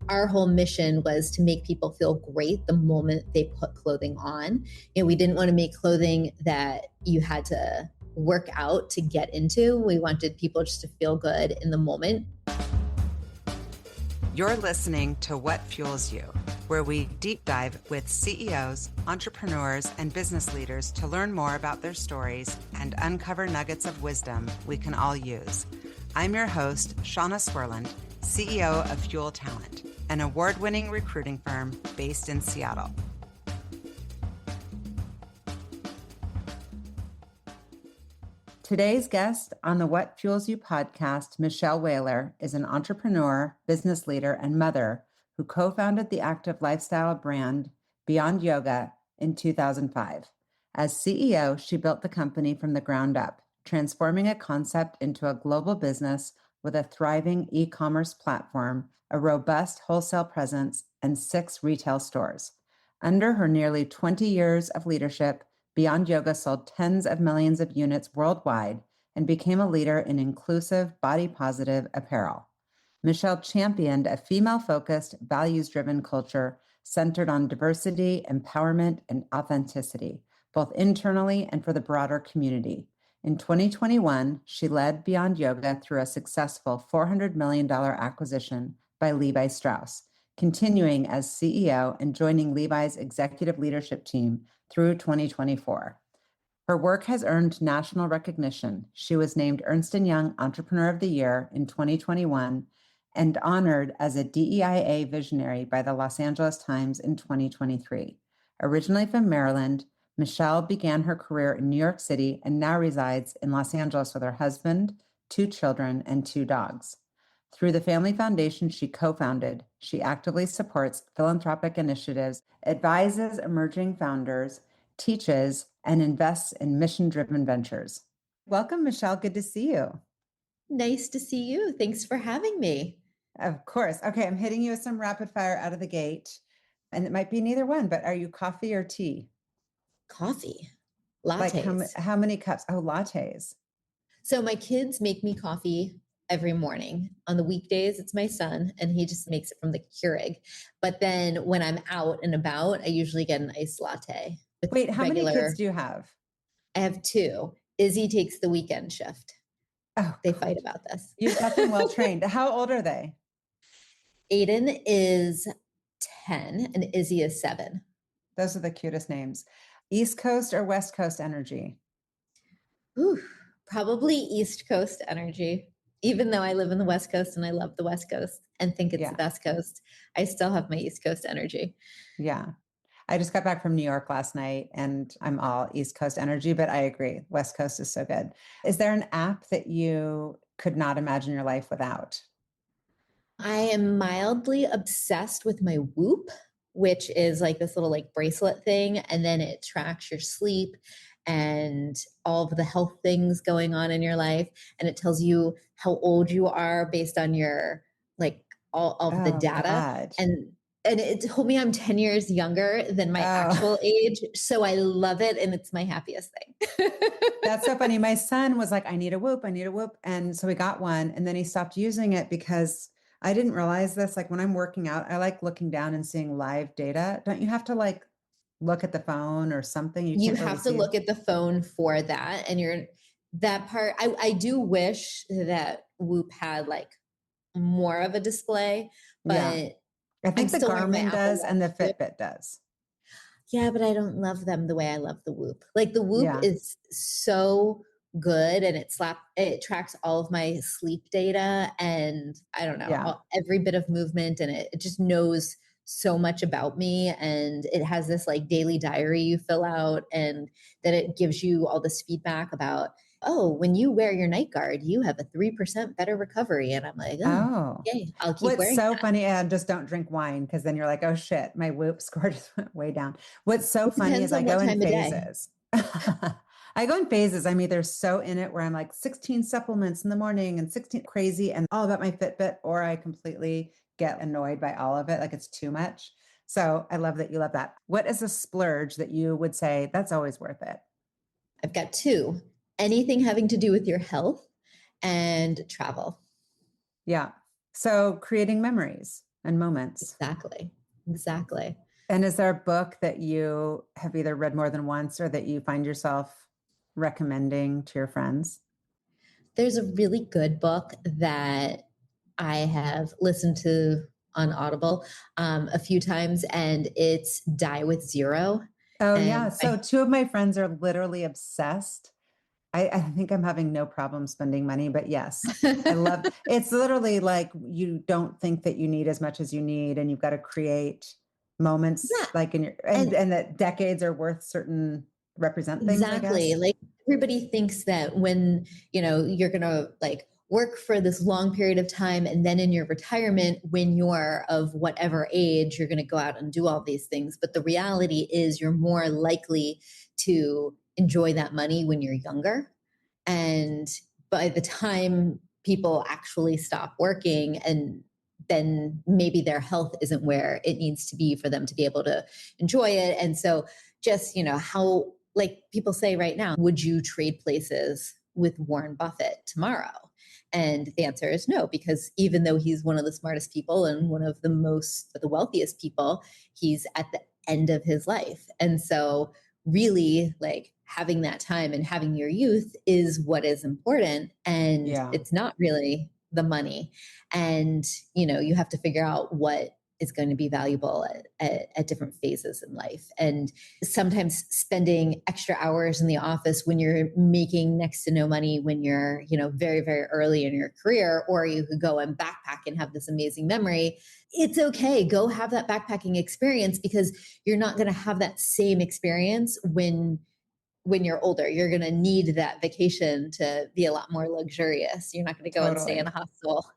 our whole mission was to make people feel great the moment they put clothing on. We didn't want to make clothing that you had to work out to get into. We wanted people just to feel good in the moment. You're listening to What Fuels You, where we deep dive with CEOs, entrepreneurs, and business leaders to learn more about their stories and uncover nuggets of wisdom we can all use. I'm your host, Shauna Swerland, CEO of Fuel Talent, an award-winning recruiting firm based in Seattle. Today's guest on the What Fuels You podcast, Michelle Wahler, is an entrepreneur, business leader, and mother who co-founded the active lifestyle brand Beyond Yoga in 2005. As CEO, she built the company from the ground up, transforming a concept into a global business with a thriving e-commerce platform, a robust wholesale presence, and 6 retail stores. Under her nearly 20 years of leadership, Beyond Yoga sold tens of millions of units worldwide and became a leader in inclusive, body-positive apparel. Michelle championed a female-focused, values-driven culture centered on diversity, empowerment, and authenticity, both internally and for the broader community. In 2021, she led Beyond Yoga through a successful $400 million acquisition by Levi Strauss, continuing as CEO and joining Levi's executive leadership team through 2024. Her work has earned national recognition. She was named Ernst Young Entrepreneur of the Year in 2021 and honored as a DEIA Visionary by the Los Angeles Times in 2023. Originally from Maryland, Michelle began her career in New York City and now resides in Los Angeles with her husband, 2 children, and 2 dogs. Through the family foundation she co-founded, she actively supports philanthropic initiatives, advises emerging founders, teaches, and invests in mission-driven ventures. Welcome, Michelle. Good to see you. Nice to see you. Thanks for having me. Of course. Okay, I'm hitting you with some rapid fire out of the gate, and it might be neither one, but are you coffee or tea? Coffee. Lattes. Like how many cups? Oh, lattes. So my kids make me coffee every morning. On the weekdays, it's my son, and he just makes it from the Keurig. But then when I'm out and about, I usually get an iced latte. Wait, how many kids do you have? I have 2. Izzy takes the weekend shift. Oh, they fight about this. You've got them well trained. How old are they? Aiden is 10 and Izzy is 7. Those are the cutest names. East Coast or West Coast energy? Ooh, probably East Coast energy. Even though I live in the West Coast and I love the West Coast and think it's the best coast, I still have my East Coast energy. Yeah. I just got back from New York last night and I'm all East Coast energy, but I agree. West Coast is so good. Is there an app that you could not imagine your life without? I am mildly obsessed with my Whoop, which is like this little bracelet thing. And then it tracks your sleep and all of the health things going on in your life. And it tells you how old you are based on your, all of the data. God. And it told me I'm 10 years younger than my actual age. So I love it. And it's my happiest thing. That's so funny. My son was like, I need a Whoop. And so we got one. And then he stopped using it because I didn't realize this. Like when I'm working out, I like looking down and seeing live data. Don't you have to look at the phone or something? You have to look at the phone for that. And that part, I do wish that Whoop had more of a display, but I think the Garmin does and the Fitbit does. Yeah, but I don't love them the way I love the Whoop. The Whoop is so good and it tracks all of my sleep data and I don't know, every bit of movement, and it just knows so much about me. And it has this daily diary you fill out, and then it gives you all this feedback about, oh, when you wear your night guard, you have a 3% better recovery. And I'm like, okay, I'll keep wearing What's so that. funny, and just don't drink wine, because then you're like, oh shit, my Whoop score just went way down. What's so funny is I go in phases. I go in phases. I'm either so in it where I'm 16 supplements in the morning and 16 crazy and all about my Fitbit, or I completely get annoyed by all of it. It's too much. So I love that you love that. What is a splurge that you would say that's always worth it? I've got 2. Anything having to do with your health and travel. Yeah. So creating memories. and moments. Exactly. Exactly. And is there a book that you have either read more than once or that you find yourself recommending to your friends? There's a really good book that I have listened to on Audible a few times, and it's Die with Zero. Oh, yeah. And So two of my friends are literally obsessed. I think I'm having no problem spending money, but yes, I love it's literally like you don't think that you need as much as you need, and you've got to create yeah, moments like in your and and that decades are worth certain represent things, I exactly. guess. Like everybody thinks that when, you're going to like work for this long period of time and then in your retirement when you're of whatever age, you're going to go out and do all these things. But the reality is you're more likely to enjoy that money when you're younger. And by the time people actually stop working, and then maybe their health isn't where it needs to be for them to be able to enjoy it. And so just, how, like people say right now, would you trade places with Warren Buffett tomorrow? And the answer is no, because even though he's one of the smartest people and one of the wealthiest people, he's at the end of his life. And so really like having that time and having your youth is what is important. And Yeah. it's not really the money. And, you have to figure out what is going to be valuable at different phases in life. And sometimes spending extra hours in the office when you're making next to no money, when you're, very, very early in your career, or you could go and backpack and have this amazing memory. It's okay. Go have that backpacking experience, because you're not going to have that same experience when you're older. You're going to need that vacation to be a lot more luxurious. You're not going to go and stay in a Totally. hostel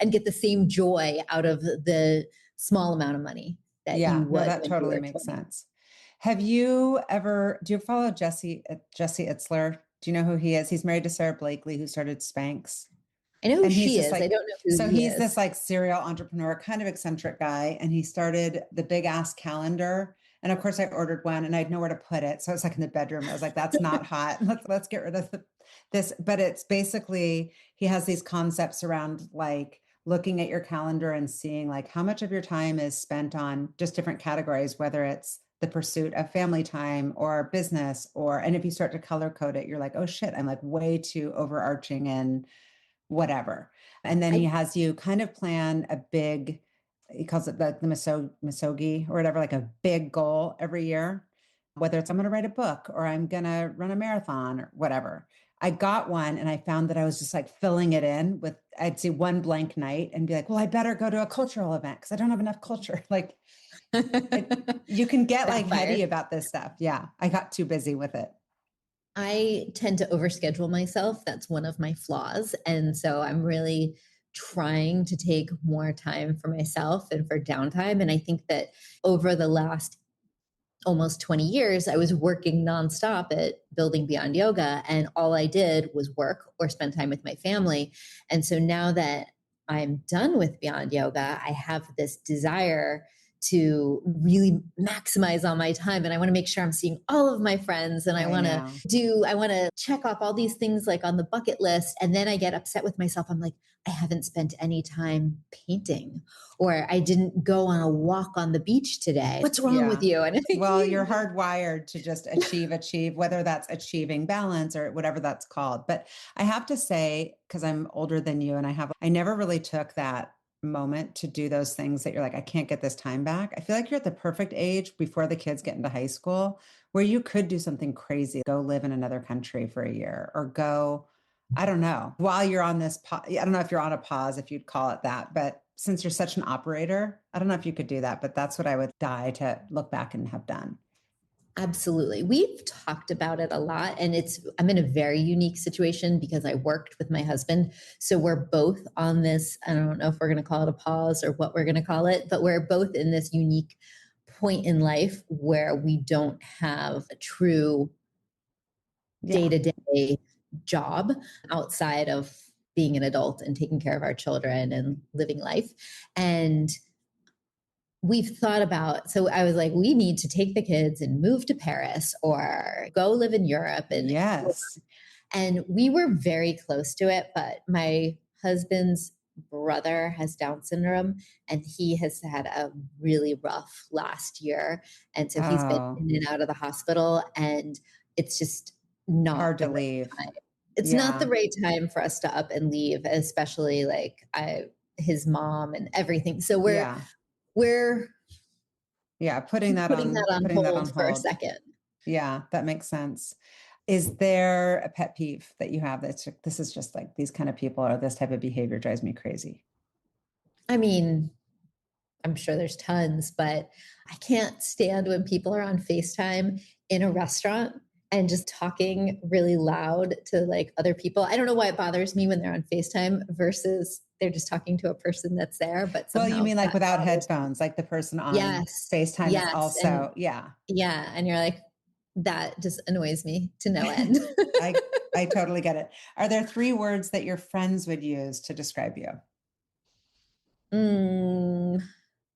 and get the same joy out of the small amount of money that you Yeah. No, would that when you totally were makes 20. sense. Do you follow Jesse Itzler? Do you know who he is? He's married to Sarah Blakely, who started Spanx. I know who And he's she just is. I like, don't know who so he he's is. this like serial entrepreneur, kind of eccentric guy. And he started the big ass calendar. And of course I ordered one and I had nowhere to put it. So it's like in the bedroom. I was like, that's not hot. Let's get rid of this. But it's basically, he has these concepts around like looking at your calendar and seeing like how much of your time is spent on just different categories, whether it's the pursuit of family time or business, and if you start to color code it, you're like, oh shit, I'm like way too overarching and whatever. And then he I has you kind of plan a big, he calls it the misogi or whatever, like a big goal every year, whether it's I'm going to write a book or I'm going to run a marathon or whatever. I got one and I found that I was just like filling it in with, I'd see one blank night and be like, well, I better go to a cultural event because I don't have enough culture. Like you can get like backfire. heady about this stuff. Yeah. I got too busy with it. I tend to overschedule myself. That's one of my flaws. And so I'm really trying to take more time for myself and for downtime. And I think that over the last almost 20 years, I was working nonstop at building Beyond Yoga, and all I did was work or spend time with my family. And so now that I'm done with Beyond Yoga, I have this desire to really maximize all my time. And I want to make sure I'm seeing all of my friends. And I I want know. to check off all these things like on the bucket list. And then I get upset with myself. I'm like, I haven't spent any time painting, or I didn't go on a walk on the beach today. What's wrong with Yeah. you? And Well, you're hardwired to just achieve, whether that's achieving balance or whatever that's called. But I have to say, because I'm older than you and I never really took that moment to do those things that you're like, I can't get this time back. I feel like you're at the perfect age before the kids get into high school where you could do something crazy, go live in another country for a year or go, I don't know, while you're on this, I don't know if you're on a pause, if you'd call it that, but since you're such an operator, I don't know if you could do that, but that's what I would die to look back and have done. absolutely. We've talked about it a lot, and I'm in a very unique situation because I worked with my husband. So we're both on this, I don't know if we're going to call it a pause or what we're going to call it, but we're both in this unique point in life where we don't have a true Yeah. day-to-day job outside of being an adult and taking care of our children and living life. And we've thought about, so I was like, we need to take the kids and move to Paris or go live in Europe and explore. Yes. And we were very close to it, but my husband's brother has Down syndrome, and he has had a really rough last year. And so he's been Oh, in and out of the hospital, and it's just not hard the to right leave. time. It's not the Yeah. right time for us to up and leave, especially his mom and everything. So Yeah. we're Yeah. Putting that on hold for a hold. second. Yeah. That makes sense. Is there a pet peeve that you have that's like, this is just like these kind of people or this type of behavior drives me crazy? I mean, I'm sure there's tons, but I can't stand when people are on FaceTime in a restaurant and just talking really loud to like other people. I don't know why it bothers me when they're on FaceTime versus they're just talking to a person that's there, but Well, you somehow mean like that without bothers me. headphones, like the person on Yes. FaceTime is Yes. And also, yeah. yeah. And you're like, that just annoys me to no end. I I totally get it. Are there 3 words that your friends would use to describe you? mm,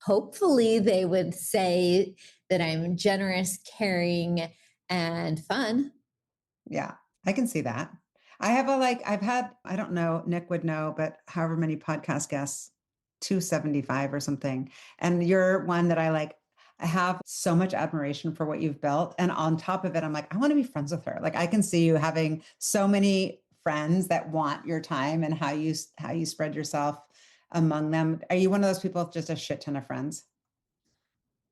Hopefully they would say that I'm generous, caring, and fun. Yeah, I can see that. I have I've had, I don't know, Nick would know, but however many podcast guests, 275 or something. And you're one that I have so much admiration for what you've built. And on top of it, I'm like, I want to be friends with her. Like I can see you having so many friends that want your time and how you spread yourself among them. Are you one of those people with just a shit ton of friends?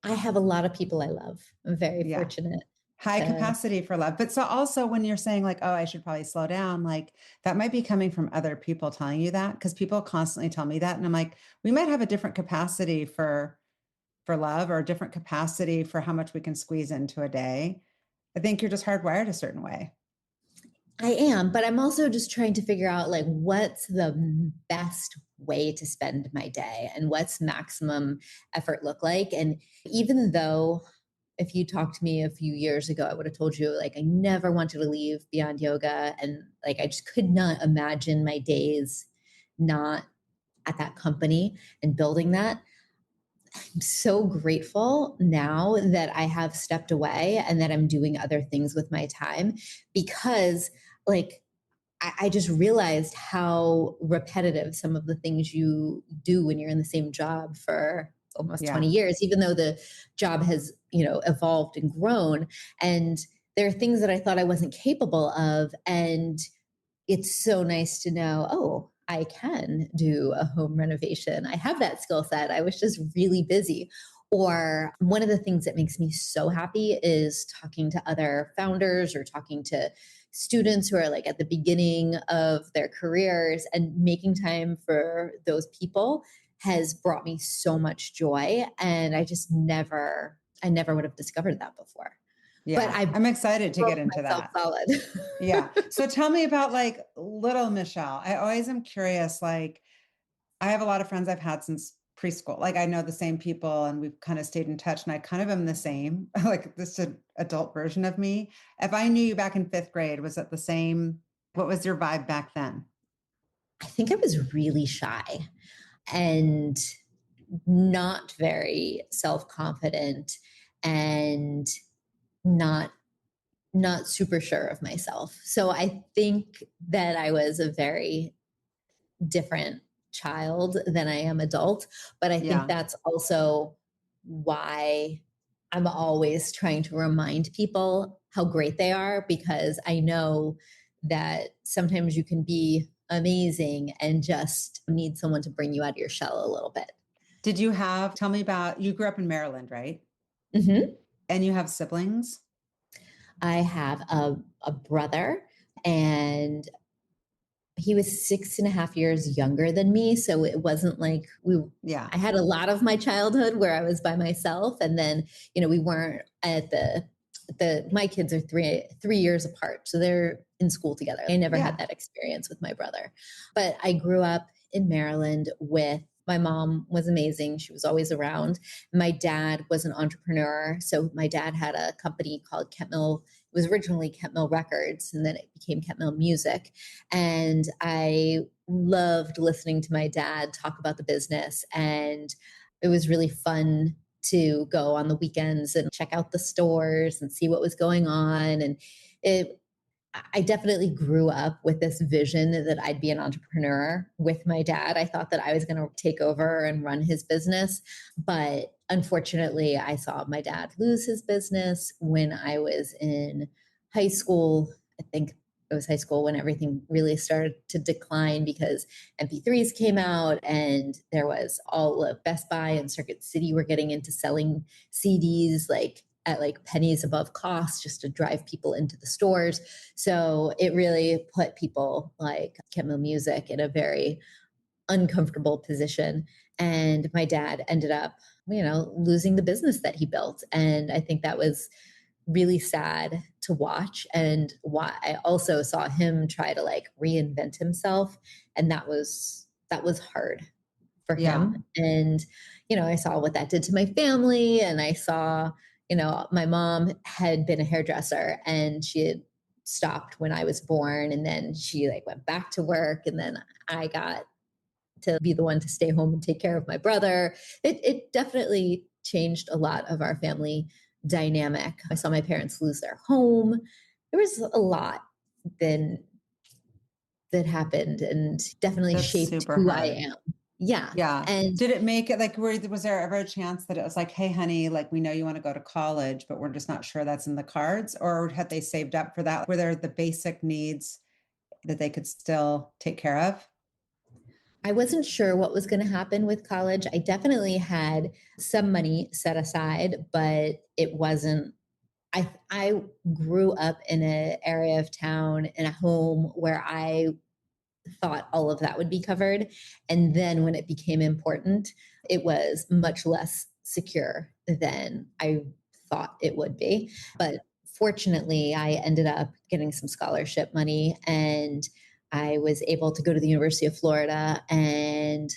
I have a lot of people I love. I'm very Yeah. fortunate High to. capacity for love. But so also when you're saying like, oh, I should probably slow down, like that might be coming from other people telling you that because people constantly tell me that. And I'm like, we might have a different capacity for love or a different capacity for how much we can squeeze into a day. I think you're just hardwired a certain way. I am, but I'm also just trying to figure out like what's the best way to spend my day and what's maximum effort look like. And even though if you talked to me a few years ago, I would have told you like I never wanted to leave Beyond Yoga, and like I just could not imagine my days not at that company and building that. I'm so grateful now that I have stepped away and that I'm doing other things with my time because, like, I just realized how repetitive some of the things you do when you're in the same job for almost 20 Yeah. years, even though the job has, evolved and grown. And there are things that I thought I wasn't capable of. And it's so nice to know, oh, I can do a home renovation. I have that skill set. I was just really busy. Or one of the things that makes me so happy is talking to other founders or talking to students who are like at the beginning of their careers, and making time for those people has brought me so much joy. And I never would have discovered that before. But Yeah. I I'm excited to get broke into myself that. solid. Yeah. So tell me about like little Michelle. I always am curious, like, I have a lot of friends I've had since preschool. Like I know the same people and we've kind of stayed in touch and I kind of am the same, like this adult version of me. If I knew you back in 5th grade, was it the same? What was your vibe back then? I think I was really shy and not very self-confident and not not super sure of myself. So I think that I was a very different child than I am adult, but I think Yeah. that's also why I'm always trying to remind people how great they are, because I know that sometimes you can be amazing and just need someone to bring you out of your shell a little bit. Tell me about, you grew up in Maryland, right? Mm-hmm. And you have siblings? I have a brother, and he was 6.5 years younger than me. So it wasn't like Yeah. I had a lot of my childhood where I was by myself. And then, we weren't at my kids are 3 years apart. So they're in school together. I never had Yeah. that experience with my brother, but I grew up in Maryland with my mom was amazing. She was always around. My dad was an entrepreneur. So my dad had a company called Kent Mill. It was originally Kent Mill Records, and then it became Kent Mill Music. And I loved listening to my dad talk about the business. And it was really fun to go on the weekends and check out the stores and see what was going on. And it, I definitely grew up with this vision that I'd be an entrepreneur with my dad. I thought that I was going to take over and run his business. But unfortunately, I saw my dad lose his business when I was in high school. I think it was high school when everything really started to decline because MP3s came out and there was all of Best Buy and Circuit City were getting into selling CDs like at like pennies above cost just to drive people into the stores. So it really put people like Camille Music in a very uncomfortable position. And my dad ended up, losing the business that he built. And I think that was really sad to watch. And why I also saw him try to like reinvent himself. And that was hard for him. And, I saw what that did to my family. And I saw, my mom had been a hairdresser and she had stopped when I was born. And then she like went back to work. And then I got to be the one to stay home and take care of my brother. It definitely changed a lot of our family dynamic. I saw my parents lose their home. There was a lot then that happened and definitely shaped who I am. Yeah. Yeah. And did it make it like, was there ever a chance that it was like, hey, honey, like we know you want to go to college, but we're just not sure that's in the cards? Or had they saved up for that? Were there the basic needs that they could still take care of? I wasn't sure what was going to happen with college. I definitely had some money set aside, but it wasn't. I grew up in an area of town in a home where I thought all of that would be covered. And then when it became important, it was much less secure than I thought it would be. But fortunately, I ended up getting some scholarship money and I was able to go to the University of Florida and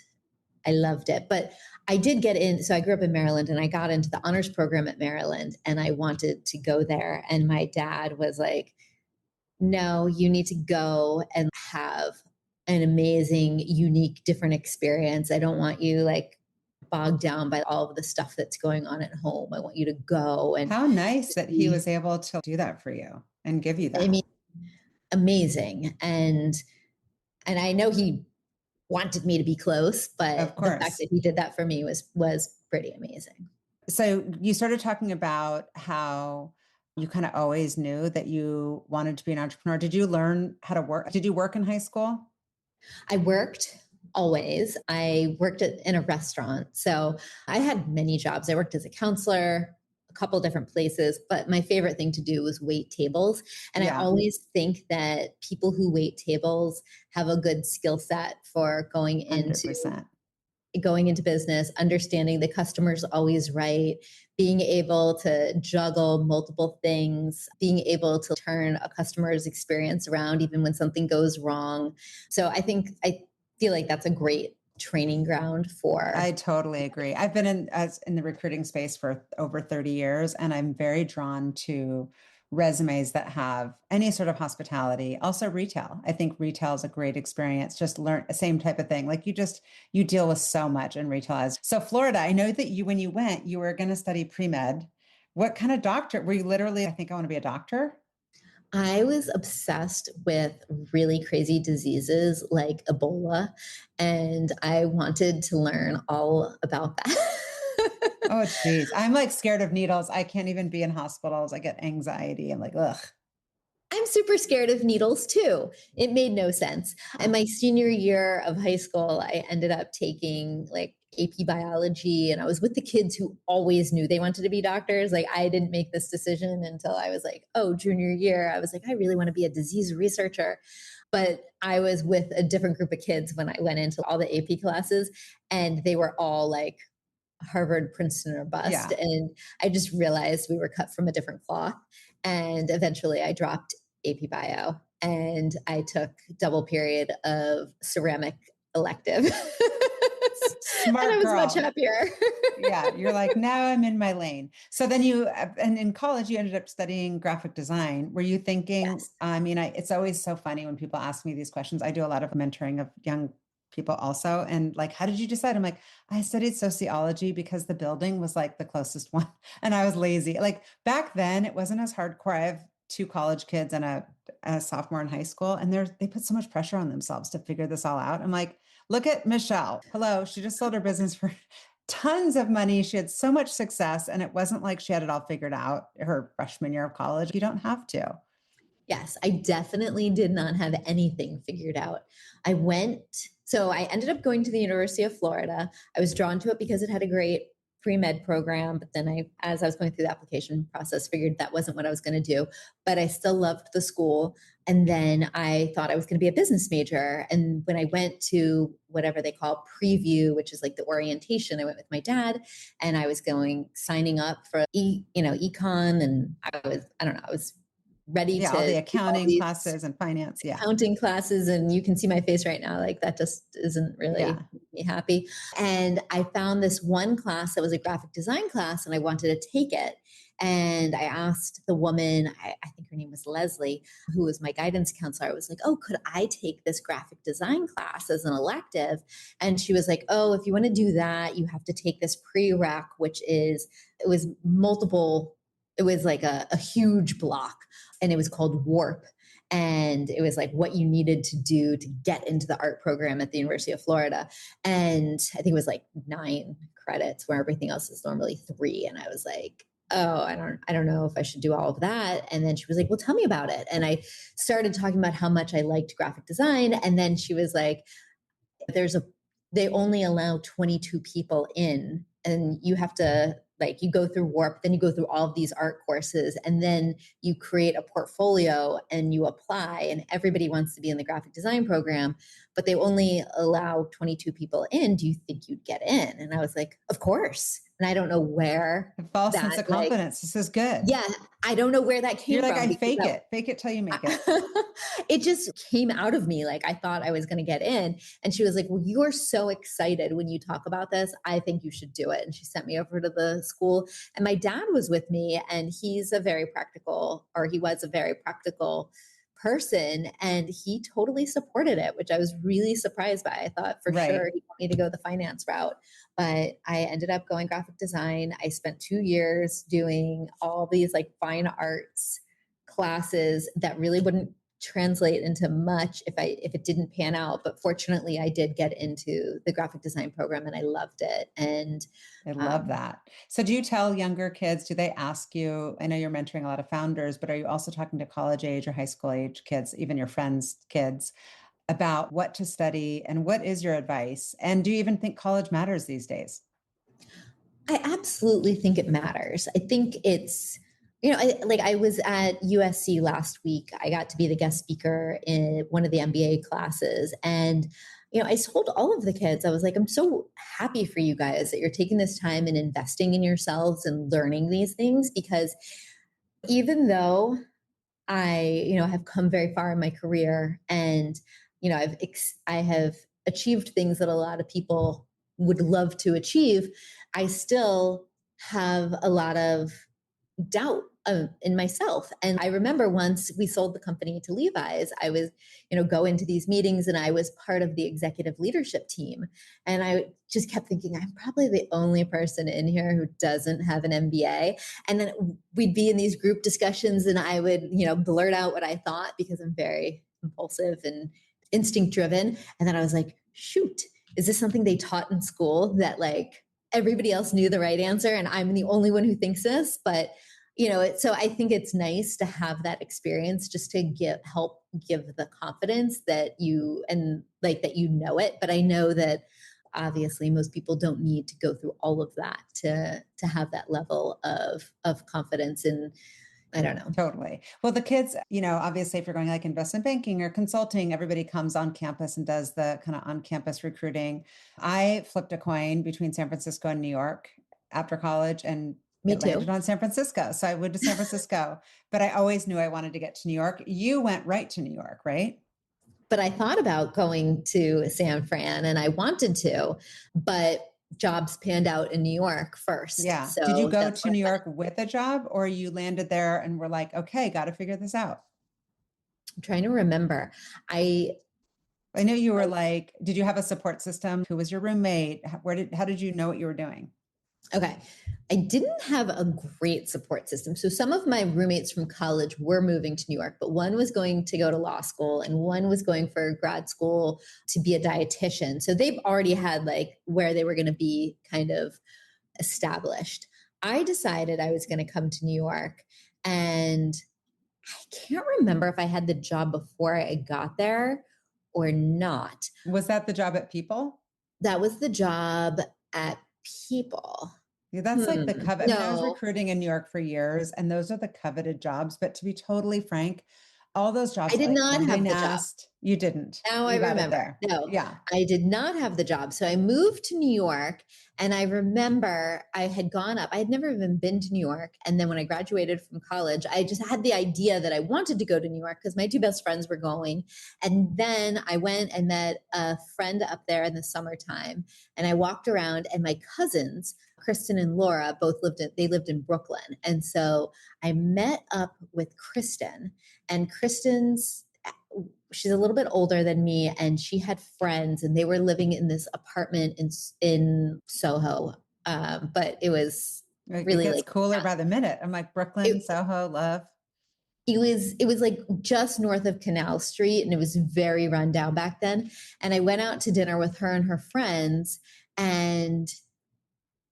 I loved it. But I did get in. So I grew up in Maryland and I got into the honors program at Maryland and I wanted to go there. And my dad was like, no, you need to go and have an amazing, unique, different experience. I don't want you like bogged down by all of the stuff that's going on at home. I want you to go. And how nice that he was able to do that for you and give you that. I mean, amazing. And I know he wanted me to be close, but the fact that he did that for me was pretty amazing. So you started talking about how you kind of always knew that you wanted to be an entrepreneur. Did you learn how to work? Did you work in high school? I worked always. I worked in a restaurant. So I had many jobs. I worked as a counselor, a couple different places, but my favorite thing to do was wait tables. And I always think that people who wait tables have a good skill set for going into business, understanding the customer's always right, being able to juggle multiple things, being able to turn a customer's experience around even when something goes wrong. So I feel like that's a great training ground for. I totally agree. I've been in the recruiting space for over 30 years, and I'm very drawn to resumes that have any sort of hospitality, also retail. I think retail is a great experience. Just learn the same type of thing. Like you deal with so much in retail. So Florida, I know that when you went, you were going to study pre-med. What kind of doctor were you? Literally, I think I want to be a doctor. I was obsessed with really crazy diseases like Ebola, and I wanted to learn all about that. Oh, geez. I'm like scared of needles. I can't even be in hospitals. I get anxiety. I'm like, ugh. I'm super scared of needles too. It made no sense. And my senior year of high school, I ended up taking like AP biology and I was with the kids who always knew they wanted to be doctors. Like I didn't make this decision until I was like, junior year. I was like, I really want to be a disease researcher. But I was with a different group of kids when I went into all the AP classes and they were all like Harvard, Princeton, or bust. Yeah. And I just realized we were cut from a different cloth. And eventually I dropped AP Bio and I took double period of ceramic elective. Smart and I was girl. much happier. Yeah. You're like, now I'm in my lane. So then and in college, you ended up studying graphic design. Were you thinking, yes. I mean, it's always so funny when people ask me these questions. I do a lot of mentoring of young people also. And like, how did you decide? I'm like, I studied sociology because the building was like the closest one and I was lazy. Like back then it wasn't as hardcore. two college kids and a sophomore in high school, and they put so much pressure on themselves to figure this all out. I'm like, look at Michelle. Hello. She just sold her business for tons of money. She had so much success, and it wasn't like she had it all figured out her freshman year of college. You don't have to. Yes, I definitely did not have anything figured out. So I ended up going to the University of Florida. I was drawn to it because it had a great pre-med program, but then as I was going through the application process, figured that wasn't what I was going to do, but I still loved the school. And then I thought I was going to be a business major. And when I went to whatever they call preview, which is like the orientation, I went with my dad, and I was signing up for econ. And I was ready to all the accounting classes and finance. Yeah. Accounting classes. And you can see my face right now. Like that just isn't really me happy. And I found this one class that was a graphic design class, and I wanted to take it. And I asked the woman, I think her name was Leslie, who was my guidance counselor. I was like, oh, could I take this graphic design class as an elective? And she was like, oh, if you want to do that, you have to take this prereq, it was like a huge block, and it was called Warp. And it was like what you needed to do to get into the art program at the University of Florida. And I think it was like 9 credits, where everything else is normally 3. And I was like, oh, I don't know if I should do all of that. And then she was like, well, tell me about it. And I started talking about how much I liked graphic design. And then she was like, they only allow 22 people in, and you have to, like, you go through Warp, then you go through all of these art courses, and then you create a portfolio and you apply, and everybody wants to be in the graphic design program, but they only allow 22 people in. Do you think you'd get in? And I was like, of course. And I don't know where. A false sense of confidence. This is good. Yeah. I don't know where that came from. You're like, fake it till you make it. It just came out of me. Like, I thought I was going to get in. And she was like, well, you're so excited when you talk about this. I think you should do it. And she sent me over to the school, and my dad was with me, and he was a very practical person, and he totally supported it, which I was really surprised by. I thought for sure he'd want me to go the finance route, but I ended up going graphic design. I spent 2 years doing all these like fine arts classes that really wouldn't translate into much if it didn't pan out. But fortunately, I did get into the graphic design program, and I loved it. And I love that. So do you tell younger kids, do they ask you, I know you're mentoring a lot of founders, but are you also talking to college age or high school age kids, even your friends' kids, about what to study, and what is your advice? And do you even think college matters these days? I absolutely think it matters. I think it's, I was at USC last week. I got to be the guest speaker in one of the MBA classes. And, I told all of the kids, I was like, I'm so happy for you guys that you're taking this time and investing in yourselves and learning these things, because even though I, have come very far in my career, and, I have achieved things that a lot of people would love to achieve, I still have a lot of doubt in myself. And I remember once we sold the company to Levi's, I was, go into these meetings, and I was part of the executive leadership team. And I just kept thinking, I'm probably the only person in here who doesn't have an MBA. And then we'd be in these group discussions, and I would, blurt out what I thought, because I'm very impulsive and instinct driven. And then I was like, shoot, is this something they taught in school, that like everybody else knew the right answer and I'm the only one who thinks this? But so I think it's nice to have that experience, just to help give the confidence that that it. But I know that obviously most people don't need to go through all of that to have that level of confidence. And I don't know. Totally. Well, the kids, obviously if you're going like investment banking or consulting, everybody comes on campus and does the kind of on-campus recruiting. I flipped a coin between San Francisco and New York after college, and Me it too. landed on San Francisco. So I went to San Francisco, but I always knew I wanted to get to New York. You went right to New York, right? But I thought about going to San Fran, and I wanted to, but jobs panned out in New York first. Yeah. So did you go to New York with a job, or you landed there and were like, okay, got to figure this out? I'm trying to remember. I know you were like, did you have a support system? Who was your roommate? How did you know what you were doing? Okay. I didn't have a great support system. So some of my roommates from college were moving to New York, but one was going to go to law school and one was going for grad school to be a dietitian. So they've already had like where they were going to be kind of established. I decided I was going to come to New York, and I can't remember if I had the job before I got there or not. Was that the job at People? That was the job at People. Yeah, that's like the covet. I mean, I was No, recruiting in New York for years, and those are the coveted jobs. But to be totally frank, all those I jobs did like not Condé have the job. Nast, you didn't. Now I You got it remember. there. No, Yeah. I did not have the job. So I moved to New York, and I remember I had gone up. I had never even been to New York. And then when I graduated from college, I just had the idea that I wanted to go to New York because my two best friends were going. And then I went and met a friend up there in the summertime, and I walked around, and my cousins, Kristen and Laura, they lived in Brooklyn. And so I met up with Kristen, and she's a little bit older than me, and she had friends, and they were living in this apartment in Soho. But it was Like, it really gets like, cooler by the minute. I'm like, Brooklyn, it, Soho, love. it was like just north of Canal Street, and it was very run down back then. And I went out to dinner with her and her friends, and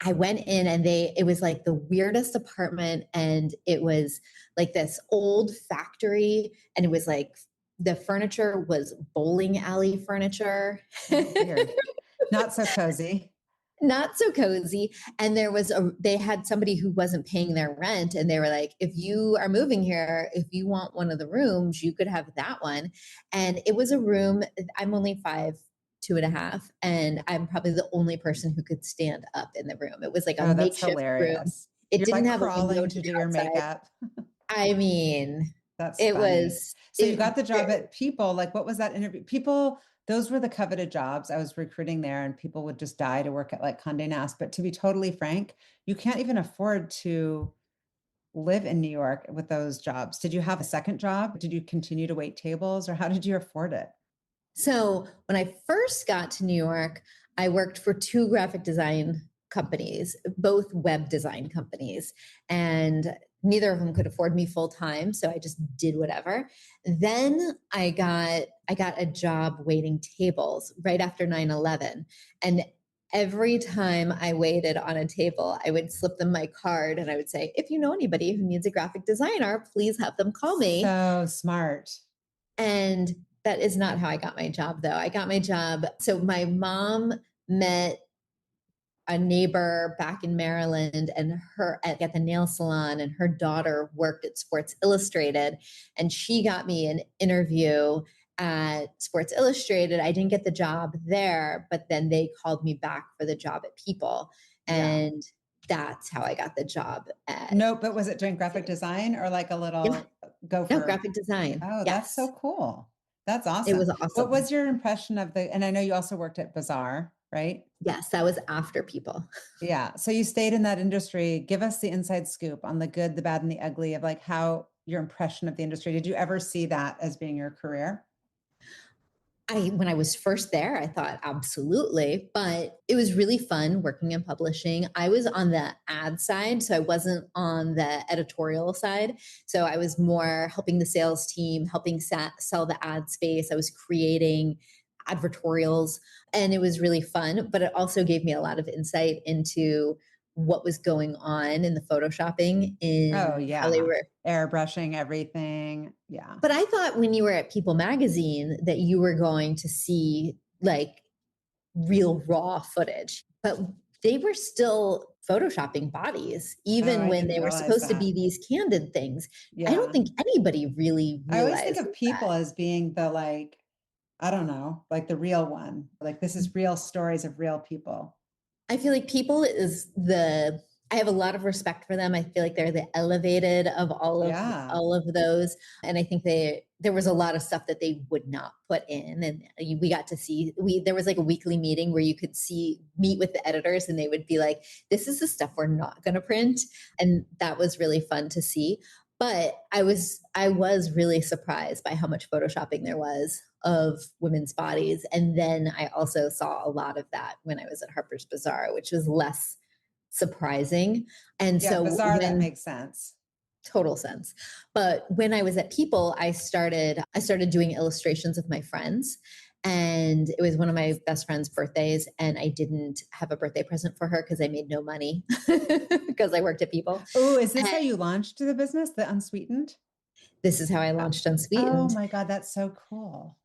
I went in, and it was like the weirdest apartment, and it was like this old factory, and it was like the furniture was bowling alley furniture. Weird. Not so cozy. Not so cozy. And they had somebody who wasn't paying their rent, and they were like, if you are moving here, if you want one of the rooms, you could have that one. And it was a room. I'm only 5'2.5", and I'm probably the only person who could stand up in the room. It was like a Oh, that's makeshift room. hilarious. It You're didn't like have a window crawling to to the do your outside. makeup. I mean, That's it funny. was So you got the job at People. Like, what was that interview? People, those were the coveted jobs. I was recruiting there, and people would just die to work at like Condé Nast. But to be totally frank, you can't even afford to live in New York with those jobs. Did you have a second job? Did you continue to wait tables, or how did you afford it? So when I first got to New York, I worked for two graphic design companies, both web design companies, and neither of them could afford me full time, so I just did whatever. Then I got a job waiting tables right after 9/11, and every time I waited on a table, I would slip them my card, and I would say, if you know anybody who needs a graphic designer, please have them call me. So smart. And that is not how I got my job, though. I got my job. So my mom met a neighbor back in Maryland, and her at the nail salon, and her daughter worked at Sports Illustrated, and she got me an interview at Sports Illustrated. I didn't get the job there, but then they called me back for the job at People. And that's how I got the job at. No, but was it doing graphic design or like a Yeah. little No, gopher? graphic design. Oh, that's Yes. so cool. That's It awesome. was What awesome. was your impression of and I know you also worked at Bazaar, right? Yes, that was after People. Yeah. So you stayed in that industry. Give us the inside scoop on the good, the bad, and the ugly of like how your impression of the industry. Did you ever see that as being your career? When I was first there, I thought absolutely, but it was really fun working in publishing. I was on the ad side, so I wasn't on the editorial side. So I was more helping the sales team, helping sell the ad space. I was creating advertorials, and it was really fun, but it also gave me a lot of insight into what was going on in the photoshopping, Oh, in how they yeah. were. Airbrushing everything. Yeah. But I thought when you were at People Magazine that you were going to see like real raw footage, but they were still photoshopping bodies, Oh, even I when didn't they were realize supposed to that. be these candid things. I don't Yeah. think anybody really I always think realized of that. People as being the like, I don't know, like the real one. Like this is real stories of real people. I feel like People I have a lot of respect for them. I feel like they're the elevated of Yeah. all of those. And I think there was a lot of stuff that they would not put in. And we got to see, there was like a weekly meeting where you could meet with the editors, and they would be like, this is the stuff we're not going to print. And that was really fun to see. But I was really surprised by how much photoshopping there was of women's bodies. And then I also saw a lot of that when I was at Harper's Bazaar, which was less surprising. And yeah, so bizarre, that makes sense. Total sense. But when I was at People, I started doing illustrations with my friends. And it was one of my best friend's birthdays. And I didn't have a birthday present for her because I made no money because I worked at People. Oh, is this And how you launched the business, the Unsweetened? this is how I launched Oh Unsweetened. my God, that's so cool.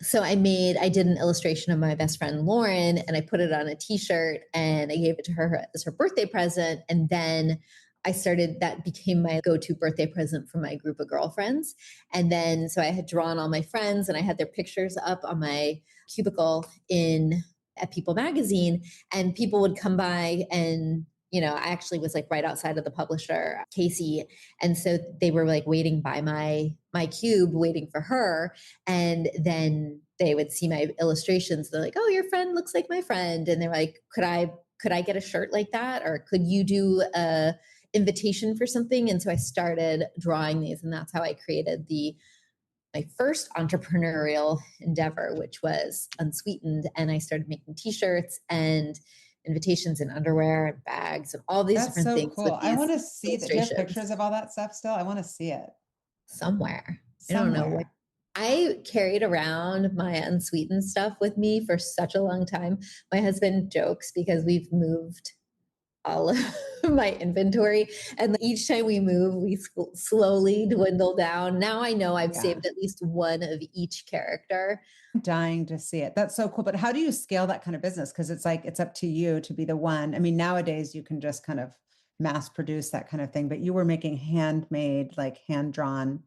So I did an illustration of my best friend Lauren, and I put it on a t-shirt and I gave it to her as her birthday present. And then that became my go-to birthday present for my group of girlfriends. And then, so I had drawn all my friends and I had their pictures up on my cubicle at People magazine, and people would come by and, I actually was like right outside of the publisher, Casey. And so they were like waiting by my cube, waiting for her. And then they would see my illustrations. They're like, "Oh, your friend looks like my friend." And they're like, could I get a shirt like that? Or could you do a invitation for something? And so I started drawing these, and that's how I created my first entrepreneurial endeavor, which was Unsweetened. And I started making t-shirts and invitations and underwear and bags and all these different things. Cool. I want to see that. Do you have pictures of all that stuff still? I want to see it. Somewhere. I don't know where. I carried around my Unsweetened stuff with me for such a long time. My husband jokes because we've moved all of my inventory, and each time we move, we slowly dwindle down. Now I know I've saved at least one of each character. I'm dying to see it. That's so cool. But how do you scale that kind of business? Because it's like, it's up to you to be the one. I mean, nowadays you can just kind of mass produce that kind of thing, but you were making handmade, like hand drawn.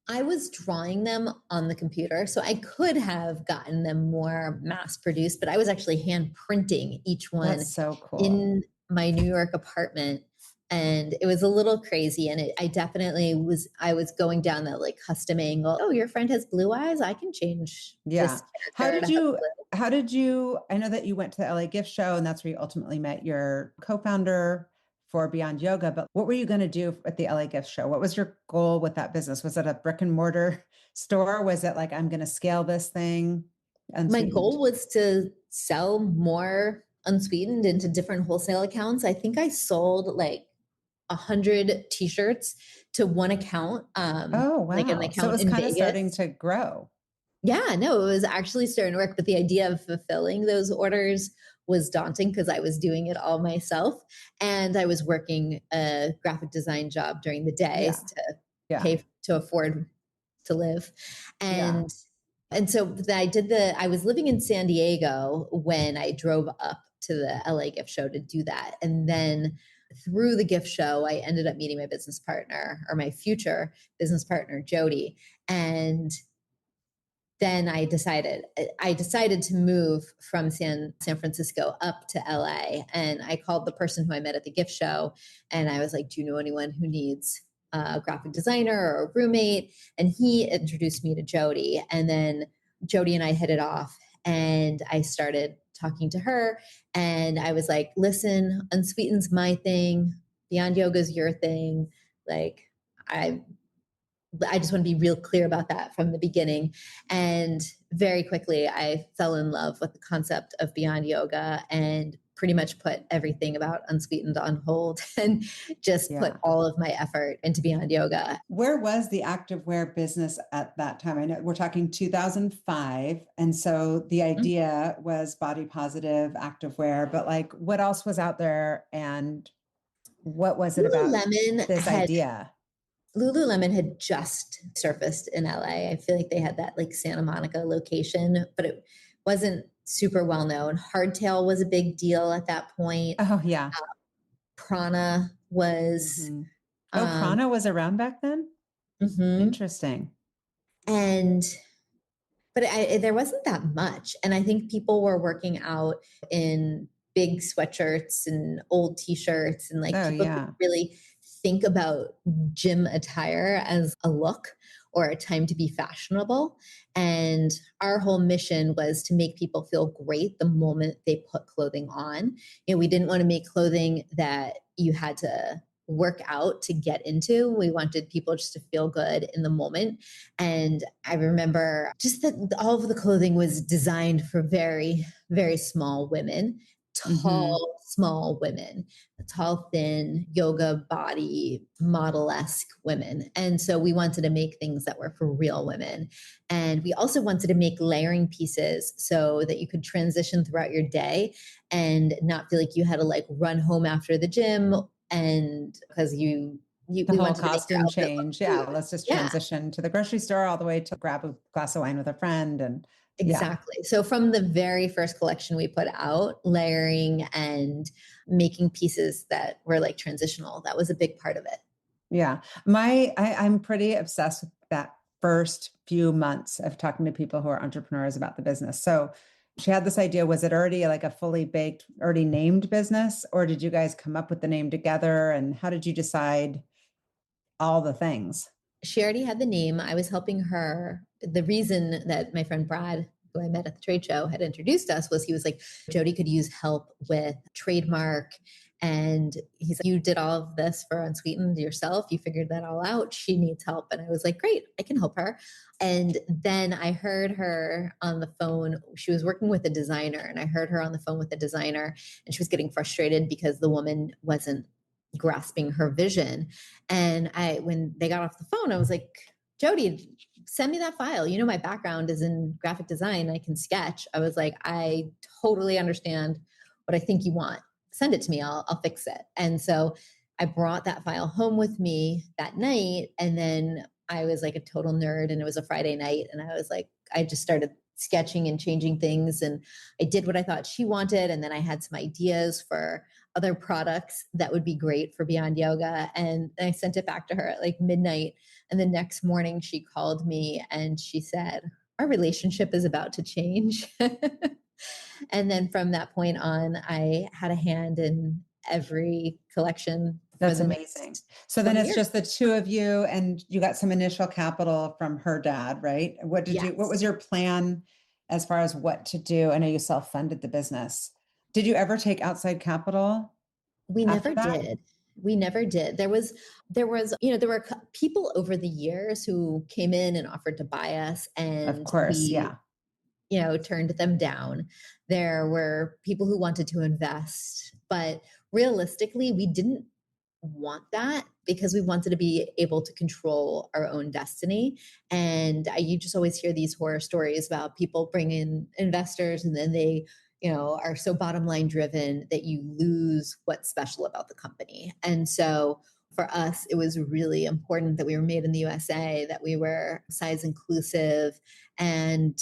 I was drawing them on the computer, so I could have gotten them more mass produced, but I was actually hand printing each one. That's so cool. In my New York apartment. And it was a little crazy. And I was going down that like custom angle. Oh, your friend has blue eyes. I can change. Yeah. How did you, I know that you went to the LA gift show and that's where you ultimately met your co-founder for Beyond Yoga, but what were you going to do at the LA gift show? What was your goal with that business? Was it a brick and mortar store? Was it like, I'm going to scale this thing? My goal was to sell more Unsweetened into different wholesale accounts. I think I sold like 100 t-shirts to one account. Oh, wow. Like an account so it was in kind Vegas. Of starting to grow. Yeah, no, it was actually starting to work. But the idea of fulfilling those orders was daunting because I was doing it all myself. And I was working a graphic design job during the day to pay to afford to live. And so I was living in San Diego when I drove up to the LA gift show to do that. And then through the gift show, I ended up meeting my business partner, or my future business partner, Jody. And then I decided to move from San Francisco up to LA. And I called the person who I met at the gift show. And I was like, "Do you know anyone who needs a graphic designer or a roommate?" And he introduced me to Jody. And then Jody and I hit it off. And I started talking to her. And I was like, "Listen, Unsweetened's my thing. Beyond Yoga's your thing. Like, I just want to be real clear about that from the beginning." And very quickly, I fell in love with the concept of Beyond Yoga and pretty much put everything about Unsweetened on hold and just put all of my effort into Beyond Yoga. Where was the activewear business at that time? I know we're talking 2005. And so the idea was body positive activewear, but like what else was out there and what was it about this idea? Lululemon had just surfaced in LA. I feel like they had that like Santa Monica location, but it wasn't super well known. Hardtail was a big deal at that point. Oh yeah. Prana was. Prana was around back then? Mm-hmm. Interesting. But there wasn't that much. And I think people were working out in big sweatshirts and old t-shirts and like people didn't really think about gym attire as a look or a time to be fashionable. And our whole mission was to make people feel great the moment they put clothing on. We didn't want to make clothing that you had to work out to get into. We wanted people just to feel good in the moment. And I remember just that all of the clothing was designed for very, very small women, tall, small women, tall, thin, yoga body, model-esque women. And so we wanted to make things that were for real women. And we also wanted to make layering pieces so that you could transition throughout your day and not feel like you had to like run home after the gym and because The we whole wanted to make your costume outfit look change. Yeah. cute. Let's just Yeah, transition to the grocery store all the way to grab a glass of wine with a friend. And yeah. exactly. So from the very first collection we put out, layering and making pieces that were like transitional, that was a big part of it. Yeah. I'm pretty obsessed with that first few months of talking to people who are entrepreneurs about the business. So she had this idea. Was it already like a fully baked, already named business, or did you guys come up with the name together? And how did you decide all the things? She already had the name. I was helping her. The reason that my friend Brad, who I met at the trade show, had introduced us was he was like, Jody could use help with trademark. And he's like, you did all of this for Unsweetened yourself. You figured that all out. She needs help. And I was like, great, I can help her. And then I heard her on the phone. She was working with a designer, and I heard her on the phone with the designer, and she was getting frustrated because the woman wasn't grasping her vision. And when they got off the phone, I was like, Jody, send me that file. You know, my background is in graphic design. I can sketch. I was like, I totally understand what I think you want. Send it to me. I'll fix it. And so I brought that file home with me that night. And then I was like a total nerd, and it was a Friday night. And I was like, I just started sketching and changing things. And I did what I thought she wanted. And then I had some ideas for other products that would be great for Beyond Yoga. And I sent it back to her at like midnight. And the next morning she called me and she said, our relationship is about to change. And then from that point on, I had a hand in every collection. That's amazing. So then it's just the two of you, and you got some initial capital from her dad, right? What was your plan as far as what to do? I know you self-funded the business. Did you ever take outside capital? We never did. We never did. There were people over the years who came in and offered to buy us, and of course, turned them down. There were people who wanted to invest, but realistically, we didn't want that because we wanted to be able to control our own destiny. And you just always hear these horror stories about people bring in investors and then they are so bottom line driven that you lose what's special about the company. And so for us, it was really important that we were made in the USA, that we were size inclusive. And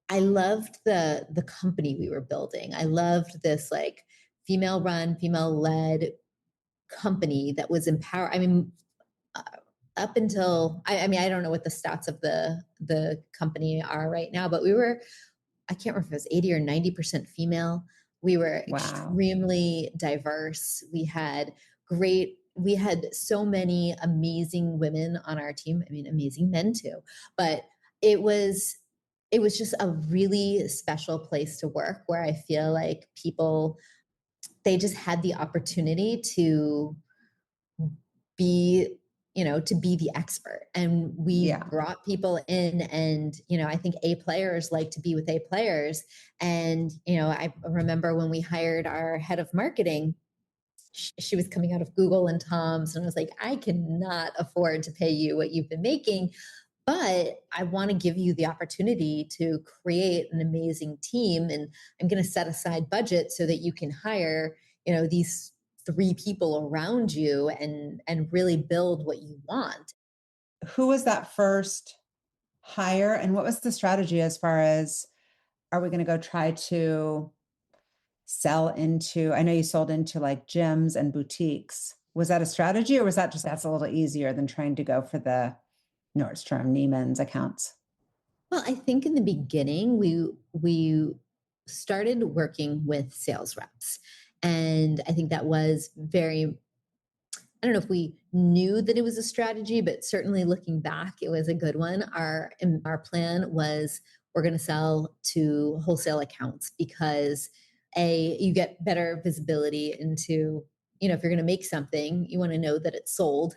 I loved the company we were building. I loved this like female run, female led company that was empowered. I mean, up until, I don't know what the stats of the company are right now, but I can't remember if it was 80 or 90% female. We were extremely diverse. We had so many amazing women on our team. I mean, amazing men too, but it was just a really special place to work where I feel like they just had the opportunity to be the expert. And we brought people in, and, I think A players like to be with A players. And, I remember when we hired our head of marketing, she was coming out of Google and Tom's, and I was like, I cannot afford to pay you what you've been making, but I want to give you the opportunity to create an amazing team. And I'm going to set aside budget so that you can hire, these 3 people around you and really build what you want. Who was that first hire, and what was the strategy as far as, are we going to go try to sell into, I know you sold into like gyms and boutiques. Was that a strategy, or was that just, that's a little easier than trying to go for the Nordstrom, Neiman's accounts? Well, I think in the beginning, we started working with sales reps. And I think that was I don't know if we knew that it was a strategy, but certainly looking back, it was a good one. Our plan was, we're going to sell to wholesale accounts because you get better visibility into, if you're going to make something, you want to know that it's sold.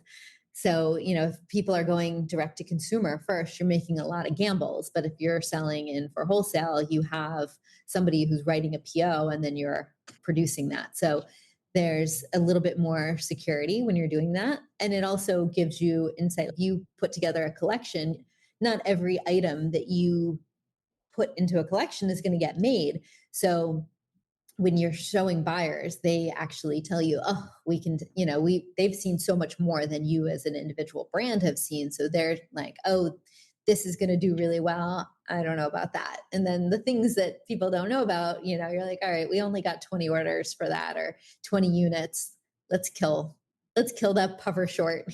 So, if people are going direct to consumer first, you're making a lot of gambles. But if you're selling in for wholesale, you have somebody who's writing a PO and then you're producing that. So there's a little bit more security when you're doing that. And it also gives you insight. You put together a collection, not every item that you put into a collection is going to get made. So when you're showing buyers, they actually tell you, oh, we can, they've seen so much more than you as an individual brand have seen. So they're like, oh, this is going to do really well. I don't know about that. And then the things that people don't know about, you're like, all right, we only got 20 orders for that or 20 units. Let's kill that puffer short.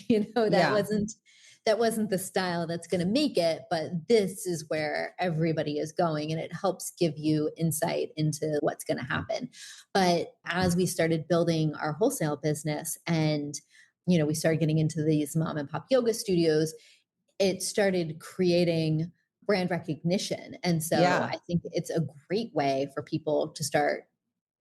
That wasn't the style that's going to make it, but this is where everybody is going, and it helps give you insight into what's going to happen. But as we started building our wholesale business and, we started getting into these mom and pop yoga studios, it started creating brand recognition. And so I think it's a great way for people to start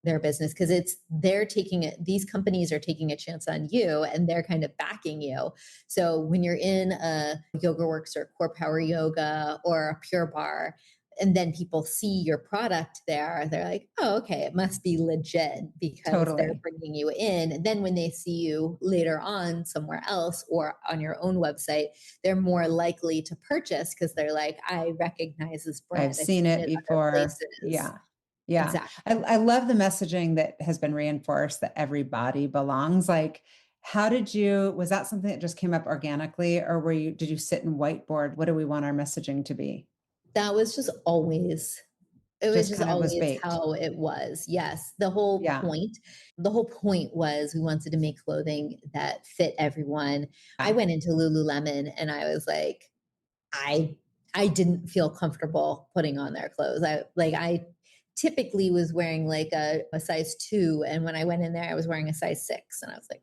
their business because these companies are taking a chance on you and they're kind of backing you. So when you're in a Yoga Works or Core Power Yoga or a Pure Barre, and then people see your product there, they're like, oh, okay, it must be legit because they're bringing you in. And then when they see you later on somewhere else or on your own website, they're more likely to purchase because they're like, I recognize this brand. I've seen it before. Yeah. Yeah. Exactly. I love the messaging that has been reinforced that everybody belongs. Like, was that something that just came up organically, or did you sit and whiteboard? What do we want our messaging to be? That was just always, how it was. Yes. The whole point was we wanted to make clothing that fit everyone. I went into Lululemon and I was like, I didn't feel comfortable putting on their clothes. I typically was wearing like a size 2. And when I went in there, I was wearing a size 6. And I was like,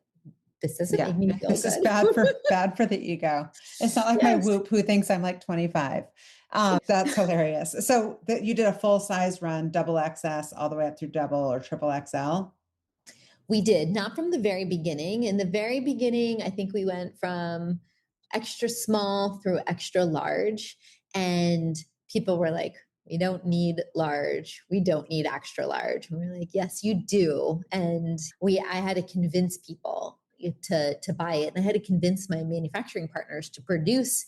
this doesn't make me feel this good. Is bad for the ego. It's not like my Whoop who thinks I'm like 25. That's hilarious. So you did a full size run, double XS, all the way up through double or triple XL. We did, not from the very beginning. In the very beginning, I think we went from extra small through extra large. And people were like, we don't need large. We don't need extra large. And we're like, yes, you do. And I had to convince people to buy it. And I had to convince my manufacturing partners to produce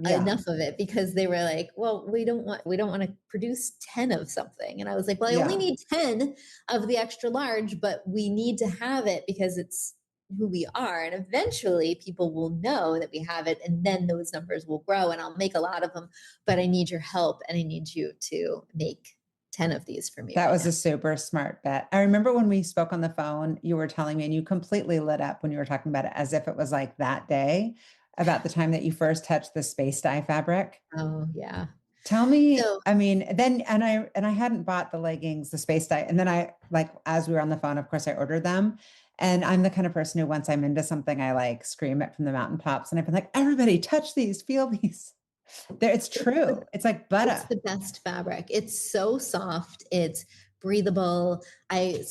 enough of it because they were like, well, we don't want to produce 10 of something. And I was like, well, I only need 10 of the extra large, but we need to have it because it's who we are. And eventually people will know that we have it. And then those numbers will grow and I'll make a lot of them, but I need your help and I need you to make 10 of these for me. That was a super smart bet. I remember when we spoke on the phone, you were telling me, and you completely lit up when you were talking about it as if it was like that day, about the time that you first touched the space dye fabric. Oh yeah. Tell me, I mean, then, and I hadn't bought the leggings, the space dye. And then as we were on the phone, of course I ordered them. And I'm the kind of person who, once I'm into something, I like scream it from the mountaintops. And I've been like, everybody touch these, feel these. It's true. It's like butter. It's the best fabric. It's so soft. It's breathable. I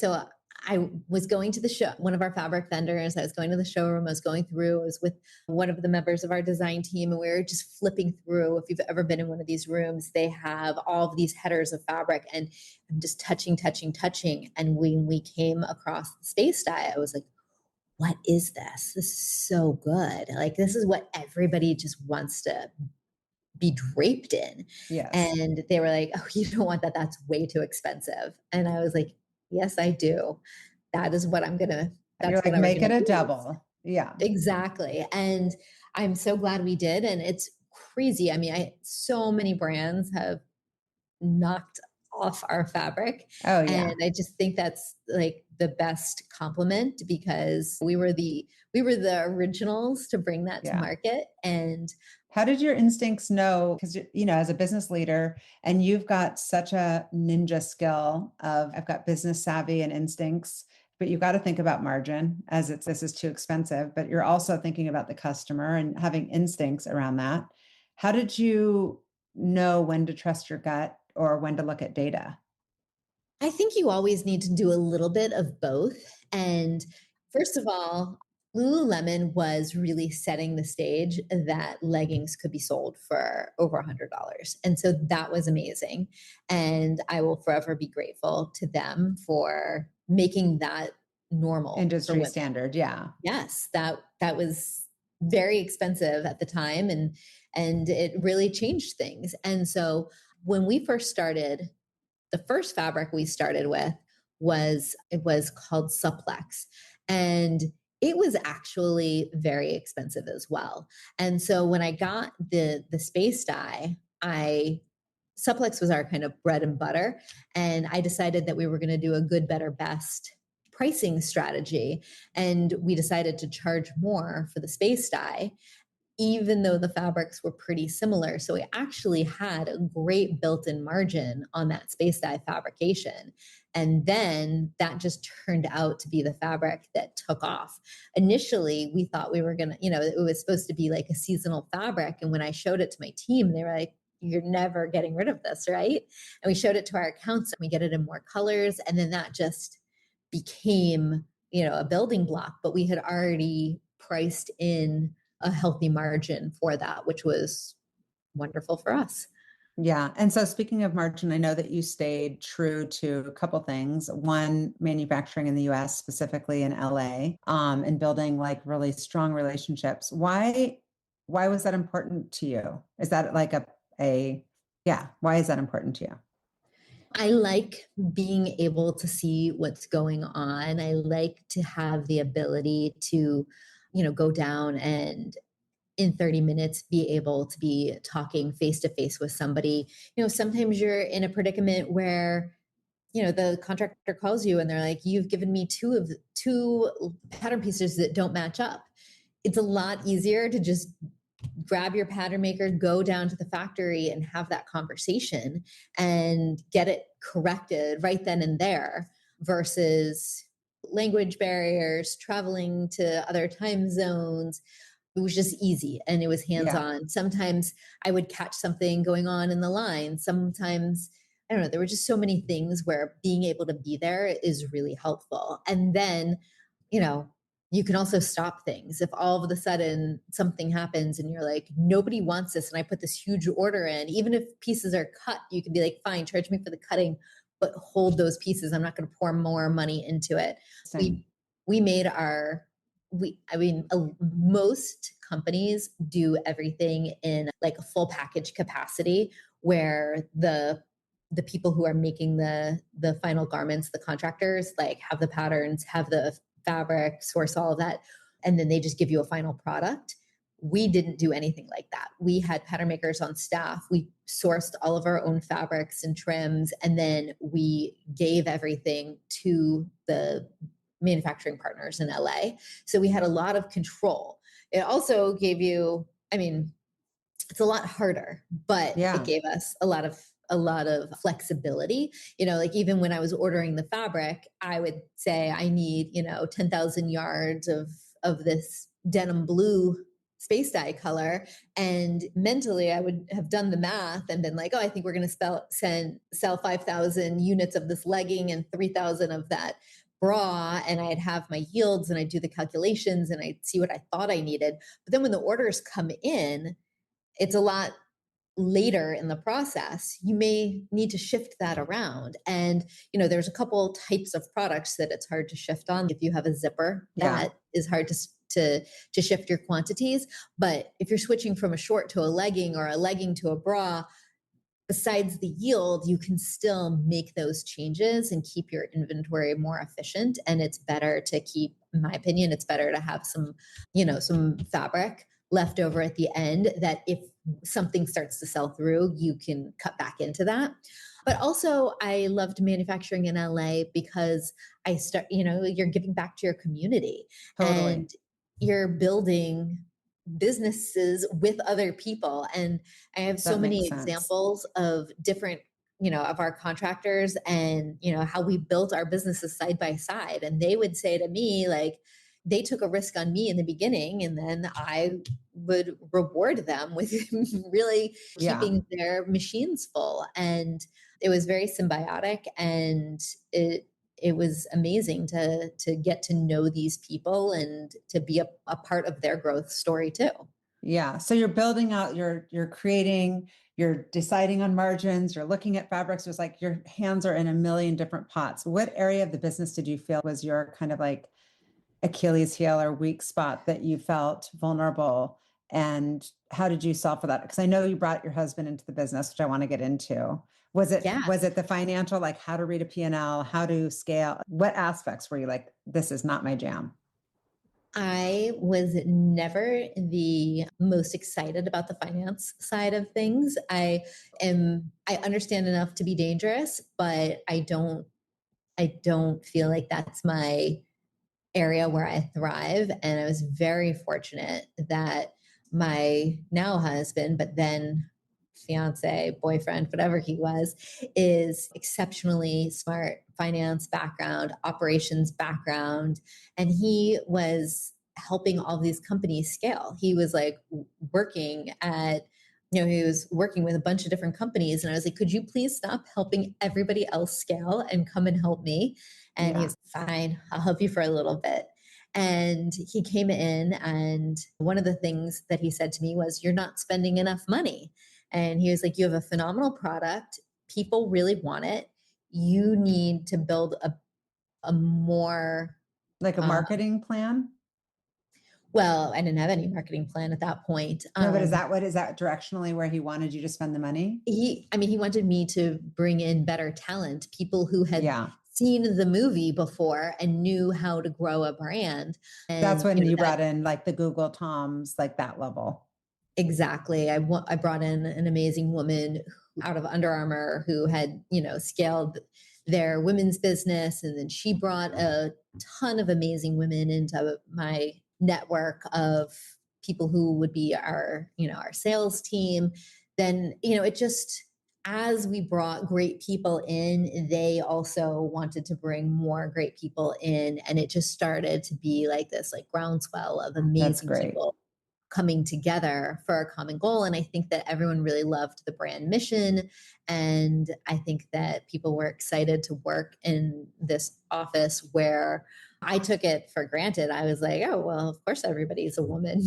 was going to the show, one of our fabric vendors. I was going to the showroom. I was going through. I was with one of the members of our design team, and we were just flipping through. If you've ever been in one of these rooms, they have all of these headers of fabric, and I'm just touching. And when we came across the space dye, I was like, what is this? This is so good. Like, this is what everybody just wants to be draped in. Yes. And they were like, oh, you don't want that. That's way too expensive. And I was like, yes, I do. That is what I'm going to, you're like, make it a double. Yeah, exactly. And I'm so glad we did. And it's crazy. I mean, so many brands have knocked off our fabric. Oh yeah. And I just think that's like the best compliment because we were the originals to bring that to market. And how did your instincts know? Because, as a business leader, and you've got such a ninja skill of, I've got business savvy and instincts, but you've got to think about margin this is too expensive, but you're also thinking about the customer and having instincts around that. How did you know when to trust your gut or when to look at data? I think you always need to do a little bit of both. And first of all, Lululemon was really setting the stage that leggings could be sold for over $100. And so that was amazing. And I will forever be grateful to them for making that normal for Industry women. standard. Yeah. Yes, that was very expensive at the time, and it really changed things. And so when we first started, the first fabric we started with was called Supplex, and it was actually very expensive as well. And so when I got the space dye, I Supplex was our kind of bread and butter, and I decided that we were going to do a good, better, best pricing strategy, and we decided to charge more for the space dye, even though the fabrics were pretty similar. So we actually had a great built-in margin on that space dye fabrication. And then that just turned out to be the fabric that took off. Initially, we thought we were going to, it was supposed to be like a seasonal fabric. And when I showed it to my team, they were like, you're never getting rid of this, right? And we showed it to our accounts and we get it in more colors. And then that just became, a building block, but we had already priced in a healthy margin for that, which was wonderful for us. Yeah. And so speaking of margin, I know that you stayed true to a couple things. One, manufacturing in the US, specifically in LA, and building like really strong relationships. Why was that important to you? Is that like why is that important to you? I like being able to see what's going on. I like to have the ability to, go down and in 30 minutes be able to be talking face to face with somebody. Sometimes you're in a predicament where the contractor calls you and they're like, you've given me two pattern pieces that don't match up. It's a lot easier to just grab your pattern maker, go down to the factory and have that conversation and get it corrected right then and there, versus language barriers, traveling to other time zones. It was just easy and it was hands-on. Sometimes I would catch something going on in the line. Sometimes, I don't know, there were just so many things where being able to be there is really helpful. And then, you can also stop things. If all of a sudden something happens and you're like, nobody wants this, and I put this huge order in, even if pieces are cut, you can be like, fine, charge me for the cutting, but hold those pieces. I'm not going to pour more money into it. Same. We made most companies do everything in like a full package capacity, where the people who are making the final garments, the contractors, like have the patterns, have the fabric, source all of that, and then they just give you a final product. We didn't do anything like that. We had pattern makers on staff. We sourced all of our own fabrics and trims, and then we gave everything to the manufacturing partners in LA. So we had a lot of control. It also gave you, it's a lot harder, but it gave us a lot of flexibility. Like even when I was ordering the fabric, I would say I need, 10,000 yards of this denim blue space dye color. And mentally I would have done the math and been like, oh, I think we're going to sell 5,000 units of this legging and 3,000 of that bra. And I'd have my yields and I'd do the calculations and I'd see what I thought I needed. But then when the orders come in, it's a lot later in the process. You may need to shift that around. And, there's a couple types of products that it's hard to shift on. If you have a zipper, that is hard to shift your quantities. But if you're switching from a short to a legging or a legging to a bra, besides the yield, you can still make those changes and keep your inventory more efficient. And it's better to keep, in my opinion, it's better to have some fabric left over at the end, that if something starts to sell through, you can cut back into that. But also I loved manufacturing in LA because you're giving back to your community. Totally. And you're building businesses with other people. And I have so many examples of different, of our contractors and, how we built our businesses side by side. And they would say to me, like, they took a risk on me in the beginning, and then I would reward them with really keeping their machines full. And it was very symbiotic, and it it was amazing to get to know these people and to be a part of their growth story too. Yeah. So you're building out, you're creating, you're deciding on margins, you're looking at fabrics. It was like your hands are in a million different pots. What area of the business did you feel was your kind of like Achilles heel or weak spot that you felt vulnerable? And how did you solve for that? Because I know you brought your husband into the business, which I want to get into. Yeah. Was it the financial, like how to read a P&L, how to scale? What aspects were you like, this is not my jam? I was never the most excited about the finance side of things. I understand enough to be dangerous, but I don't feel like that's my area where I thrive. And I was very fortunate that my now husband, but then fiance, boyfriend, whatever he was, is exceptionally smart, finance background, operations background. And he was helping all these companies scale. He was like working at, he was working with a bunch of different companies. And I was like, could you please stop helping everybody else scale and come and help me? And he was fine, I'll help you for a little bit. And he came in, and one of the things that he said to me was, you're not spending enough money. And he was like, you have a phenomenal product. People really want it. You need to build a more like a marketing plan? Well, I didn't have any marketing plan at that point. No, but is that directionally where he wanted you to spend the money? He wanted me to bring in better talent, people who had seen the movie before and knew how to grow a brand. And that's when you brought in like the Google Toms, like that level. Exactly. I brought in an amazing woman out of Under Armour who had, scaled their women's business. And then she brought a ton of amazing women into my network of people who would be our sales team. Then, it just, as we brought great people in, they also wanted to bring more great people in. And it just started to be like this, like groundswell of amazing people coming together for a common goal. And I think that everyone really loved the brand mission. And I think that people were excited to work in this office where I took it for granted. I was like, oh, well, of course everybody's a woman.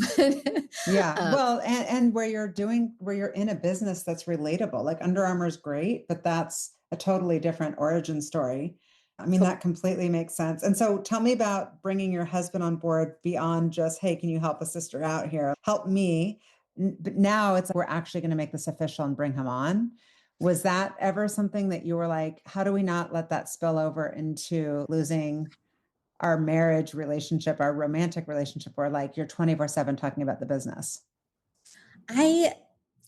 Yeah. Well, and where you're in a business that's relatable, like Under Armour is great, but that's a totally different origin story. I mean, that completely makes sense. And so tell me about bringing your husband on board beyond just, hey, can you help a sister out here? Help me. But now it's, we're actually going to make this official and bring him on. Was that ever something that you were like, how do we not let that spill over into losing our marriage relationship, our romantic relationship, where like you're 24/7 talking about the business?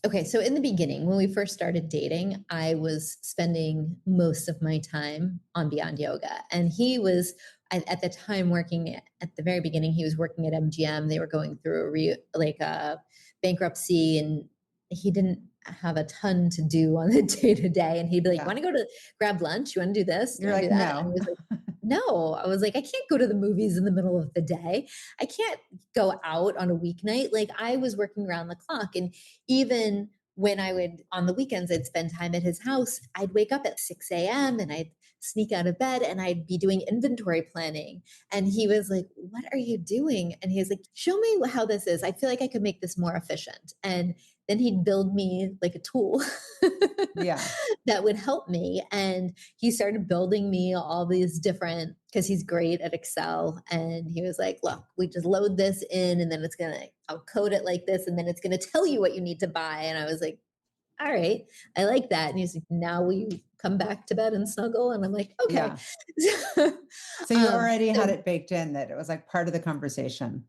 Okay, so in the beginning, when we first started dating, I was spending most of my time on Beyond Yoga. And he was, at the time, working at the very beginning, he was working at MGM. They were going through a bankruptcy, and he didn't have a ton to do on the day to day. And he'd be like, want to go to grab lunch? You want to do this? You're like, do that? No. No, I was like, I can't go to the movies in the middle of the day. I can't go out on a weeknight. Like, I was working around the clock. And even when I would, on the weekends, I'd spend time at his house, I'd wake up at 6 a.m. and I'd sneak out of bed and I'd be doing inventory planning. And he was like, what are you doing? And he was like, show me how this is. I feel like I could make this more efficient. And then he'd build me like a tool that would help me. And he started building me all these different, because he's great at Excel. And he was like, look, we just load this in and then I'll code it like this. And then it's going to tell you what you need to buy. And I was like, all right, I like that. And he's like, now will you come back to bed and snuggle? And I'm like, okay. Yeah. So you already had it baked in that it was like part of the conversation.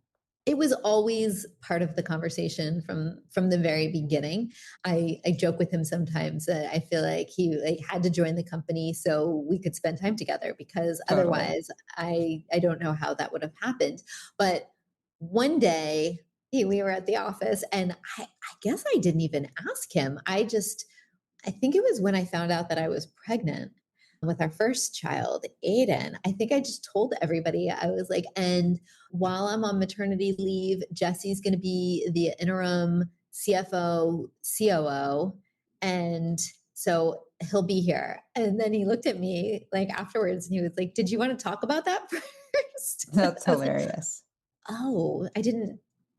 It was always part of the conversation from the very beginning. I joke with him sometimes that I feel like he had to join the company so we could spend time together, because otherwise I don't know how that would have happened. But one day we were at the office, and I guess I didn't even ask him. I think it was when I found out that I was pregnant with our first child, Aiden. I think I just told everybody. I was like, and while I'm on maternity leave, Jesse's going to be the interim CFO, COO. And so he'll be here. And then he looked at me like afterwards and he was like, did you want to talk about that first? That's I was like, hilarious. oh,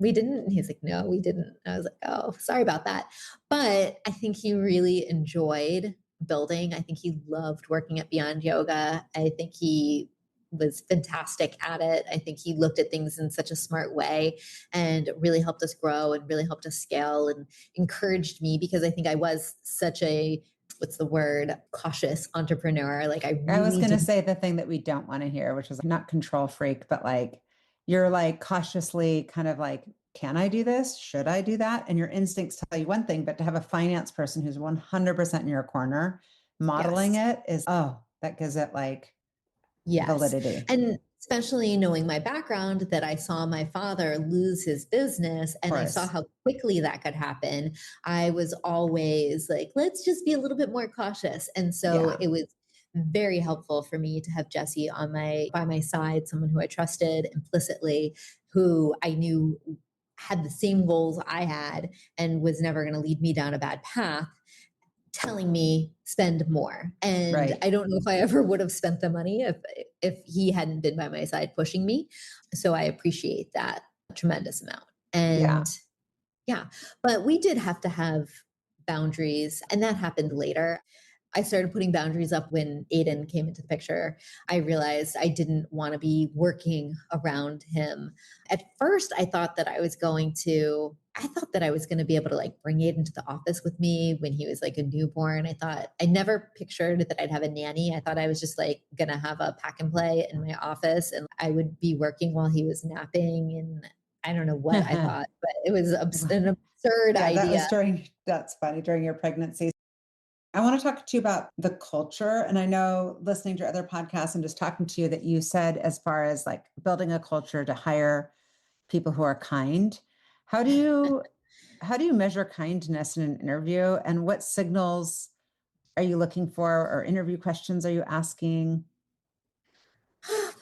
we didn't. And he's like, no, we didn't. I was like, oh, sorry about that. But I think he really enjoyed building. I think he loved working at Beyond Yoga. I think he was fantastic at it. I think he looked at things in such a smart way and really helped us grow and really helped us scale and encouraged me because I think I was such a, what's the word, cautious entrepreneur. Like I I was really going to didn't. say the thing that we don't want to hear, which is not control freak, but like you're like cautiously kind of like, can I do this? Should I do that? And your instincts tell you one thing, but to have a finance person who's 100% in your corner modeling Yes. it is, oh, that gives it like Yes. validity. And especially knowing my background, that I saw my father lose his business Of and I saw course. how quickly that could happen. I was always like, let's just be a little bit more cautious. And so Yeah. it was very helpful for me to have Jesse by my side, someone who I trusted implicitly, who I knew had the same goals I had and was never going to lead me down a bad path, telling me spend more. And Right. I don't know if I ever would have spent the money if he hadn't been by my side pushing me. So I appreciate that a tremendous amount. Yeah. And yeah, but we did have to have boundaries, and that happened later. I started putting boundaries up when Aiden came into the picture. I realized I didn't want to be working around him. At first, I thought that I was going to be able to like bring Aiden to the office with me when he was like a newborn. I never pictured that I'd have a nanny. I thought I was just like going to have a pack and play in my office and I would be working while he was napping. And I don't know what I thought, but it was an absurd Yeah, idea. that's funny during your pregnancy. I want to talk to you about the culture. And I know listening to other podcasts and just talking to you that you said, as far as like building a culture to hire people who are kind, how do you, how do you measure kindness in an interview and what signals are you looking for or interview questions are you asking?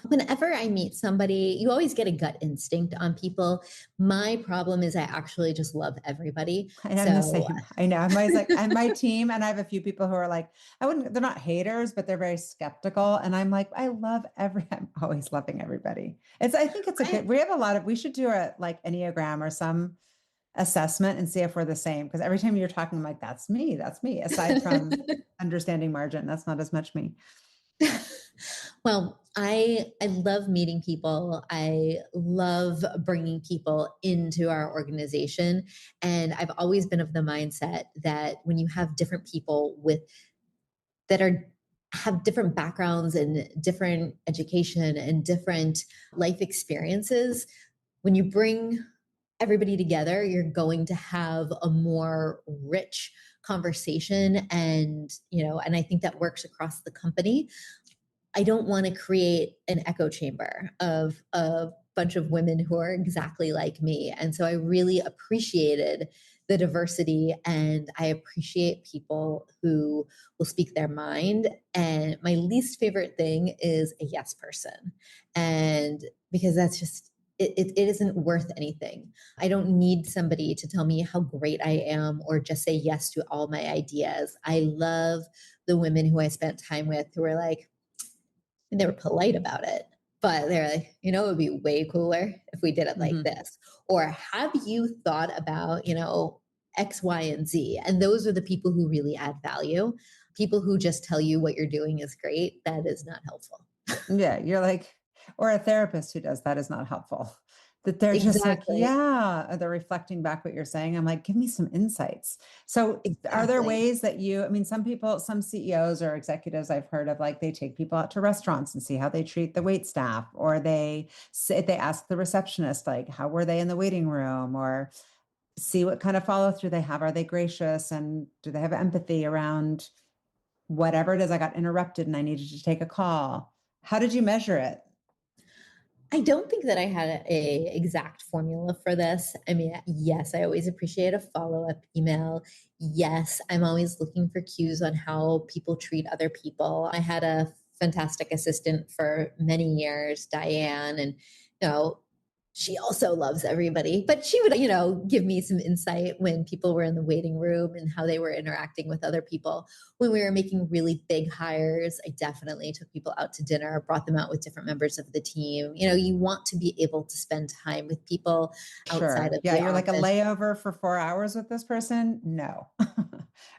Whenever I meet somebody, you always get a gut instinct on people. My problem is I actually just love everybody. And I'm the So same. I know. I'm always like, and my team, and I have a few people who are like, they're not haters, but they're very skeptical. And I'm like, I'm always loving everybody. I think it's a I, good, we have we should do a like Enneagram or some assessment and see if we're the same. Cause every time you're talking, I'm like, that's me. That's me. Aside from understanding margin, that's not as much me. well, I love meeting people. I love bringing people into our organization, and I've always been of the mindset that when you have different people with that are have different backgrounds and different education and different life experiences, when you bring everybody together, you're going to have a more rich conversation. And, and I think that works across the company. I don't want to create an echo chamber of a bunch of women who are exactly like me. And so I really appreciated the diversity and I appreciate people who will speak their mind. And my least favorite thing is a yes person. And because that's just, it isn't worth anything. I don't need somebody to tell me how great I am or just say yes to all my ideas. I love the women who I spent time with who were like, and they were polite about it, but they're like, it would be way cooler if we did it like Mm-hmm. this. Or have you thought about, X, Y, and Z? And those are the people who really add value. People who just tell you what you're doing is great, that is not helpful. Yeah, you're like, or a therapist who does that is not helpful. That they're just like, Exactly. yeah, they're reflecting back what you're saying. I'm like, give me some insights. So, are there Exactly. ways that some people, some CEOs or executives I've heard of, like they take people out to restaurants and see how they treat the wait staff, or they ask the receptionist, like, how were they in the waiting room, or see what kind of follow through they have. Are they gracious and do they have empathy around whatever it is? I got interrupted and I needed to take a call. How did you measure it? I don't think that I had a exact formula for this. I mean, yes, I always appreciate a follow-up email. Yes, I'm always looking for cues on how people treat other people. I had a fantastic assistant for many years, Diane, and you know, She also loves everybody, but she would, give me some insight when people were in the waiting room and how they were interacting with other people. When we were making really big hires, I definitely took people out to dinner, brought them out with different members of the team. You want to be able to spend time with people outside Sure. of Yeah, the you're like a office. layover for 4 hours with this person? No.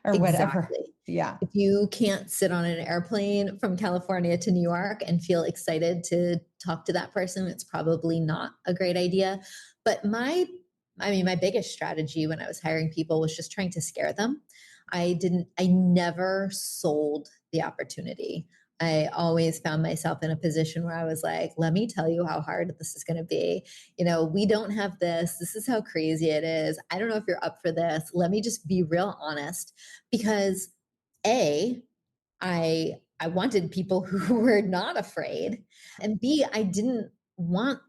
Or whatever. Exactly. Yeah. If you can't sit on an airplane from California to New York and feel excited to talk to that person, it's probably not a great idea. But my biggest strategy when I was hiring people was just trying to scare them. I never sold the opportunity. I always found myself in a position where I was like, let me tell you how hard this is going to be. We don't have this. This is how crazy it is. I don't know if you're up for this. Let me just be real honest because A, I wanted people who were not afraid, and B, I didn't want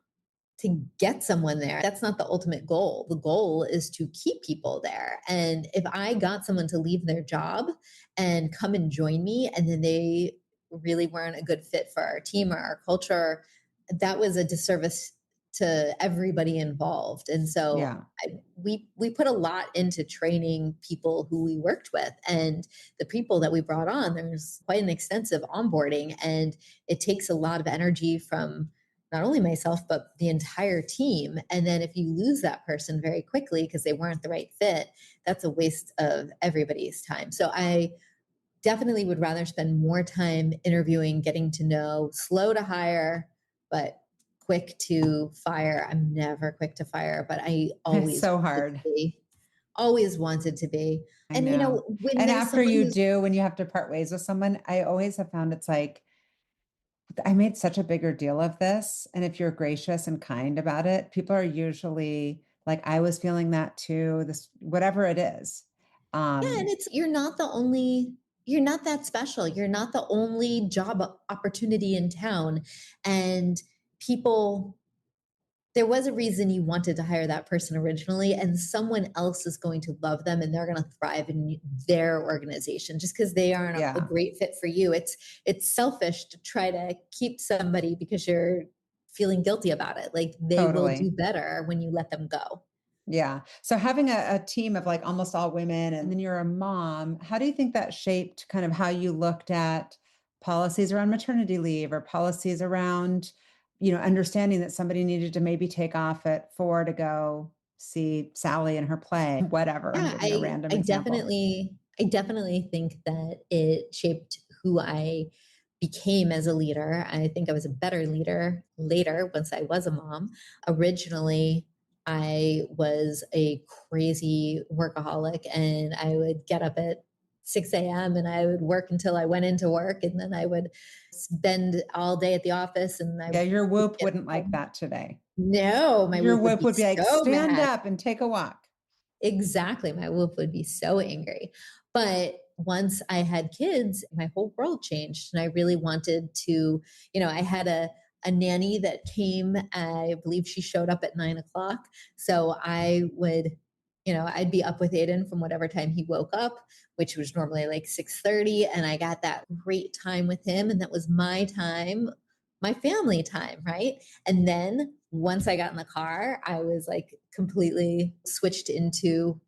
to get someone there. That's not the ultimate goal. The goal is to keep people there. And if I got someone to leave their job and come and join me, and then they really weren't a good fit for our team or our culture, that was a disservice to everybody involved. And so Yeah. we put a lot into training people who we worked with, and the people that we brought on. There's quite an extensive onboarding, and it takes a lot of energy from not only myself, but the entire team. And then if you lose that person very quickly because they weren't the right fit, that's a waste of everybody's time. So I definitely would rather spend more time interviewing, getting to know, slow to hire, but quick to fire. I'm never quick to fire, but I It's always so wanted to hard. be, always wanted to be. I And know. when And there's after someone you who's, do, when you have to part ways with someone, I always have found it's like, I made such a bigger deal of this. And if you're gracious and kind about it, people are usually like, I was feeling that too, this, whatever it is. yeah, and Um, you're not that special. You're not the only job opportunity in town. And people, there was a reason you wanted to hire that person originally, and someone else is going to love them and they're going to thrive in their organization just because they aren't a yeah, great fit for you. It's selfish to try to keep somebody because you're feeling guilty about it. Like they will do totally. better when you let them go. Yeah. So having a team of like almost all women and then you're a mom, how do you think that shaped kind of how you looked at policies around maternity leave or policies around, understanding that somebody needed to maybe take off at 4 to go see Sally in her play, whatever. I'm Yeah, giving a random example. I definitely think that it shaped who I became as a leader. I think I was a better leader later once I was a mom. Originally, I was a crazy workaholic and I would get up at 6 a.m. and I would work until I went into work, and then I would spend all day at the office and I Yeah, your would whoop get wouldn't like home. that today. No, my Your whoop would whoop be would be like, so stand mad. up and take a walk. Exactly. My wolf would be so angry. But once I had kids, my whole world changed. And I really wanted to, I had a nanny that came, I believe she showed up at 9 o'clock. So I would, I'd be up with Aiden from whatever time he woke up, which was normally like 6:30. And I got that great time with him. And that was my time, my family time, right? And then once I got in the car, I was like completely switched into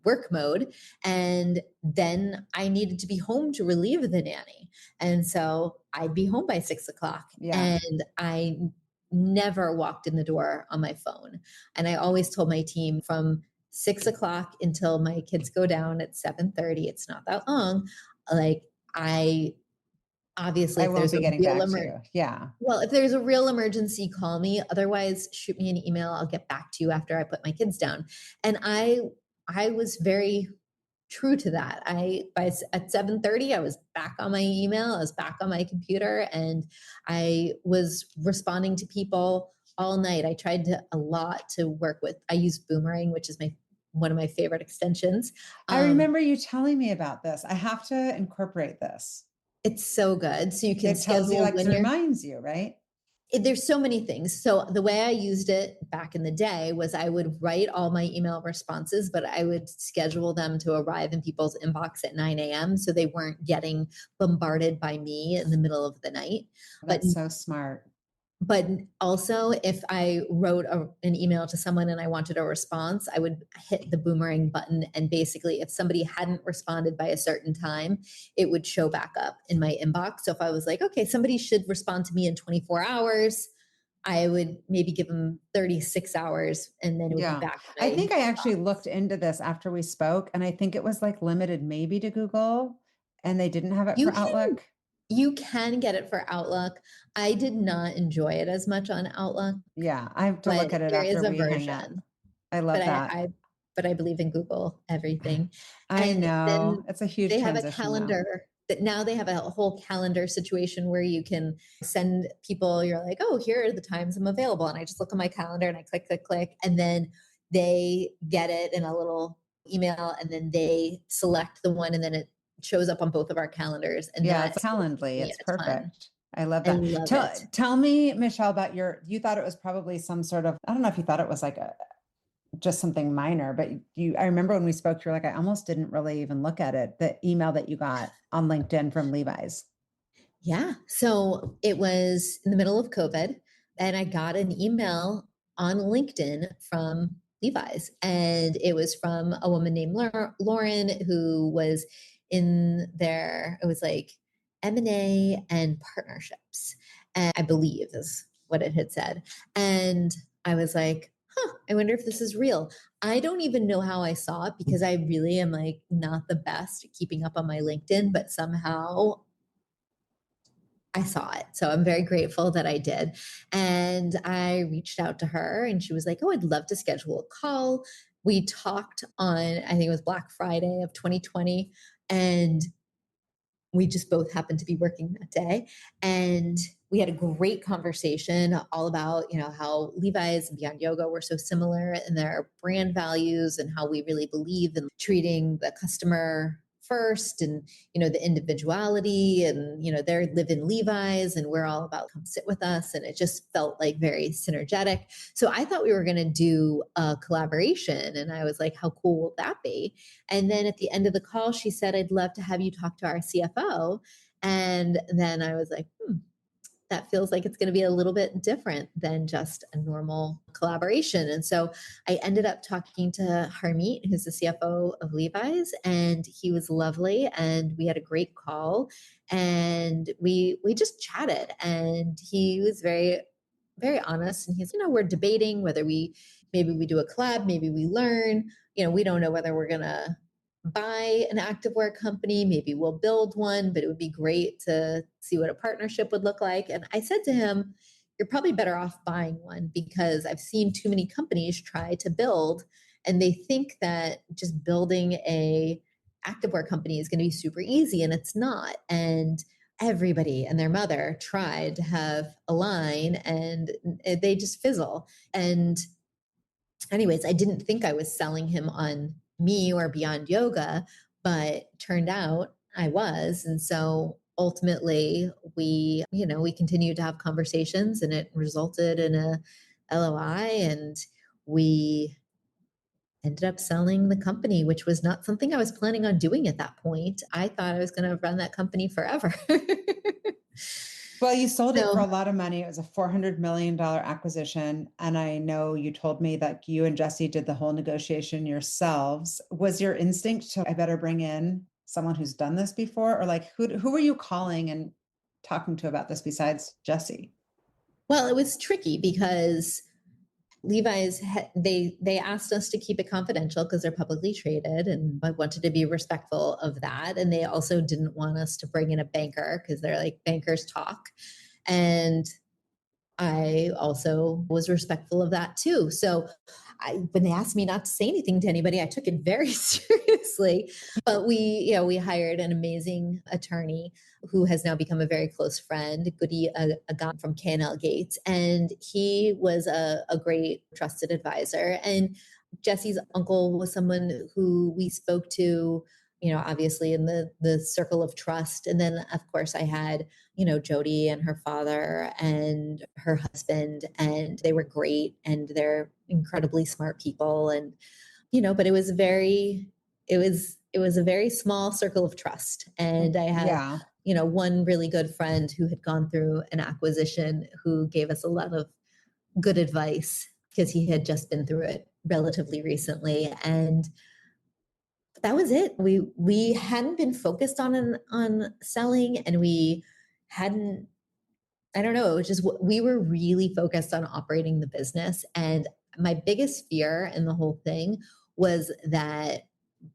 work mode. And then I needed to be home to relieve the nanny. And so I'd be home by 6 o'clock. Yeah. And I never walked in the door on my phone. And I always told my team from 6 o'clock until my kids go down at 7:30, it's not that long. Like I obviously I if won't there's be a getting real back to you. Yeah. well, if there's a real emergency, call me. Otherwise, shoot me an email. I'll get back to you after I put my kids down. And I was very true to that. At 7:30, I was back on my email. I was back on my computer, and I was responding to people all night. I tried to a lot to work with. I use Boomerang, which is my one of my favorite extensions. I Um, remember you telling me about this. I have to incorporate this. it's so good. So you can It tells you schedule like, 'cause when it you're reminds you, right? there's so many things. So the way I used it back in the day was I would write all my email responses, but I would schedule them to arrive in people's inbox at 9 a.m. so they weren't getting bombarded by me in the middle of the night. But That's so smart. But also, if I wrote an email to someone and I wanted a response, I would hit the boomerang button. And basically, if somebody hadn't responded by a certain time, it would show back up in my inbox. So if I was like, okay, somebody should respond to me in 24 hours, I would maybe give them 36 hours and then it would be Yeah. back in I my think I actually inbox. looked into this after we spoke, and I think it was like limited maybe to Google, and they didn't have it You for can Outlook. you can get it for Outlook. I did not enjoy it as much on Outlook, Yeah. I have to but look at it there is after a we hang up. version. I But love that. I believe in Google everything. I And know. then It's a huge they have a transition though. calendar that now they have a whole calendar situation where you can send people, you're like, oh, here are the times I'm available. And I just look on my calendar and I click, click, click. And then they get it in a little email and then they select the one and then it shows up on both of our calendars. And Yeah, it's that saves Calendly. me It's a ton. perfect. I love I that. love Tell it. tell me, Michelle, about you thought it was probably some sort of, I don't know if you thought it was like just something minor, but I remember when we spoke, you're like, I almost didn't really even look at it, the email that you got on LinkedIn from Levi's. Yeah. So it was in the middle of COVID, and I got an email on LinkedIn from Levi's, and it was from a woman named Lauren who was in there. It was like M&A and partnerships, and I believe is what it had said. And I was like, huh, I wonder if this is real. I don't even know how I saw it because I really am like not the best at keeping up on my LinkedIn, but somehow I saw it. So I'm very grateful that I did. And I reached out to her and she was like, oh, I'd love to schedule a call. We talked on, I think it was Black Friday of 2020. And we just both happened to be working that day. And we had a great conversation all about, how Levi's and Beyond Yoga were so similar in their brand values and how we really believe in treating the customer first and, the individuality and, they live in Levi's and we're all about come sit with us. And it just felt like very synergetic. So I thought we were going to do a collaboration. And I was like, how cool will that be? And then at the end of the call, she said, I'd love to have you talk to our CFO. And then I was like, that feels like it's going to be a little bit different than just a normal collaboration. And so I ended up talking to Harmeet, who's the CFO of Levi's, and he was lovely. And we had a great call and we just chatted and he was very, very honest. And he's, we're debating whether maybe we do a collab, maybe we learn, we don't know whether we're going to buy an activewear company. Maybe we'll build one, but it would be great to see what a partnership would look like. And I said to him, you're probably better off buying one because I've seen too many companies try to build and they think that just building a activewear company is going to be super easy and it's not. And everybody and their mother tried to have a line and they just fizzle. And anyways, I didn't think I was selling him on me or Beyond Yoga, but turned out I was. And so ultimately we continued to have conversations and it resulted in a LOI and we ended up selling the company, which was not something I was planning on doing at that point. I thought I was going to run that company forever. Well, you sold it for So a lot of money. It was a $400 million acquisition. And I know you told me that you and Jesse did the whole negotiation yourselves. Was your instinct to, I better bring in someone who's done this before? Or like, who were you calling and talking to about this besides Jesse? well, it was tricky because Levi's they asked us to keep it confidential because they're publicly traded, and I wanted to be respectful of that. And they also didn't want us to bring in a banker because they're like bankers talk, and I also was respectful of that too. So when they asked me not to say anything to anybody, I took it very seriously. But we hired an amazing attorney who has now become a very close friend, Goody Agan from K&L Gates. And he was a great trusted advisor. And Jesse's uncle was someone who we spoke to, obviously in the circle of trust. And then of course I had Jody and her father and her husband, and they were great and they're incredibly smart people. And, but it was a very small circle of trust. And I had Yeah. one really good friend who had gone through an acquisition who gave us a lot of good advice because he had just been through it relatively recently. And that was it. We hadn't been focused on selling, and we hadn't, I don't know, it was just we were really focused on operating the business. And my biggest fear in the whole thing was that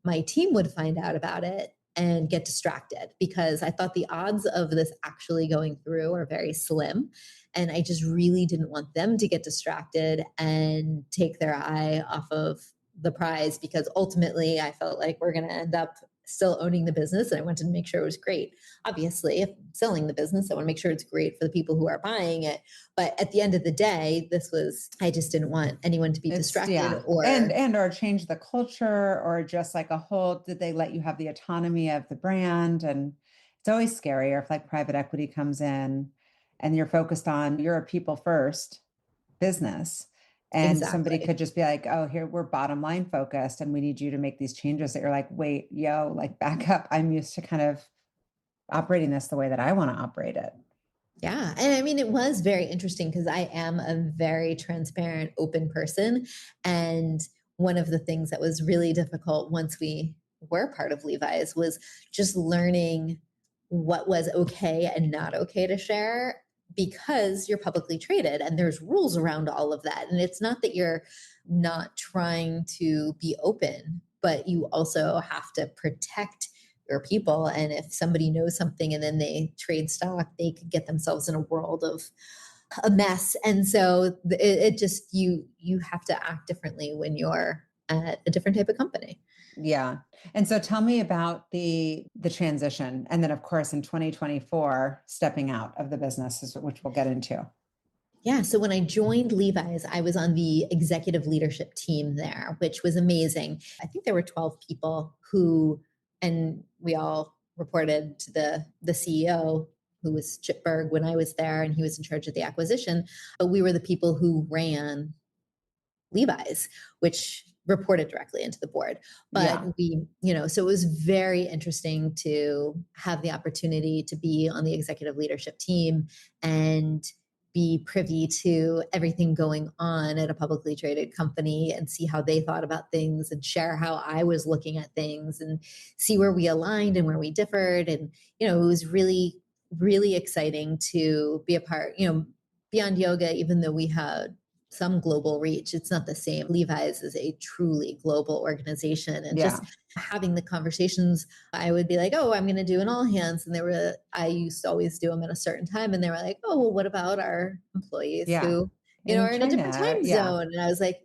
my team would find out about it and get distracted, because I thought the odds of this actually going through are very slim. And I just really didn't want them to get distracted and take their eye off of the prize, because ultimately I felt like we're going to end up still owning the business. And I wanted to make sure it was great. Obviously, if I'm selling the business, I want to make sure it's great for the people who are buying it. But at the end of the day, I just didn't want anyone to be distracted or change the culture, or just like a whole, did they let you have the autonomy of the brand? And it's always scarier if like private equity comes in and you're focused on, you're a people first business. And somebody could just be like, oh, here, we're bottom line focused and we need you to make these changes that you're like, wait, like back up. I'm used to kind of operating this the way that I want to operate it. Yeah. And I mean, it was very interesting because I am a very transparent, open person. And one of the things that was really difficult once we were part of Levi's was just learning what was okay and not okay to share, because you're publicly traded and there's rules around all of that. And it's not that you're not trying to be open, but you also have to protect your people. And if somebody knows something and then they trade stock, they could get themselves in a world of a mess. And so it just, you have to act differently when you're at a different type of company. Yeah. And so tell me about the transition. And then of course, in 2024, stepping out of the business, which we'll get into. Yeah. So when I joined Levi's, I was on the executive leadership team there, which was amazing. I think there were 12 people and we all reported to the CEO, who was Chip Berg when I was there, and he was in charge of the acquisition. But we were the people who ran Levi's, which reported directly into the board. But so it was very interesting to have the opportunity to be on the executive leadership team and be privy to everything going on at a publicly traded company and see how they thought about things and share how I was looking at things and see where we aligned and where we differed. And, it was really, really exciting to be a part, Beyond Yoga, even though we had some global reach, it's not the same. Levi's is a truly global organization. And just having the conversations, I would be like, oh, I'm going to do an all hands. And I used to always do them at a certain time. And they were like, oh, well, what about our employees who, are in a different time zone? And I was like,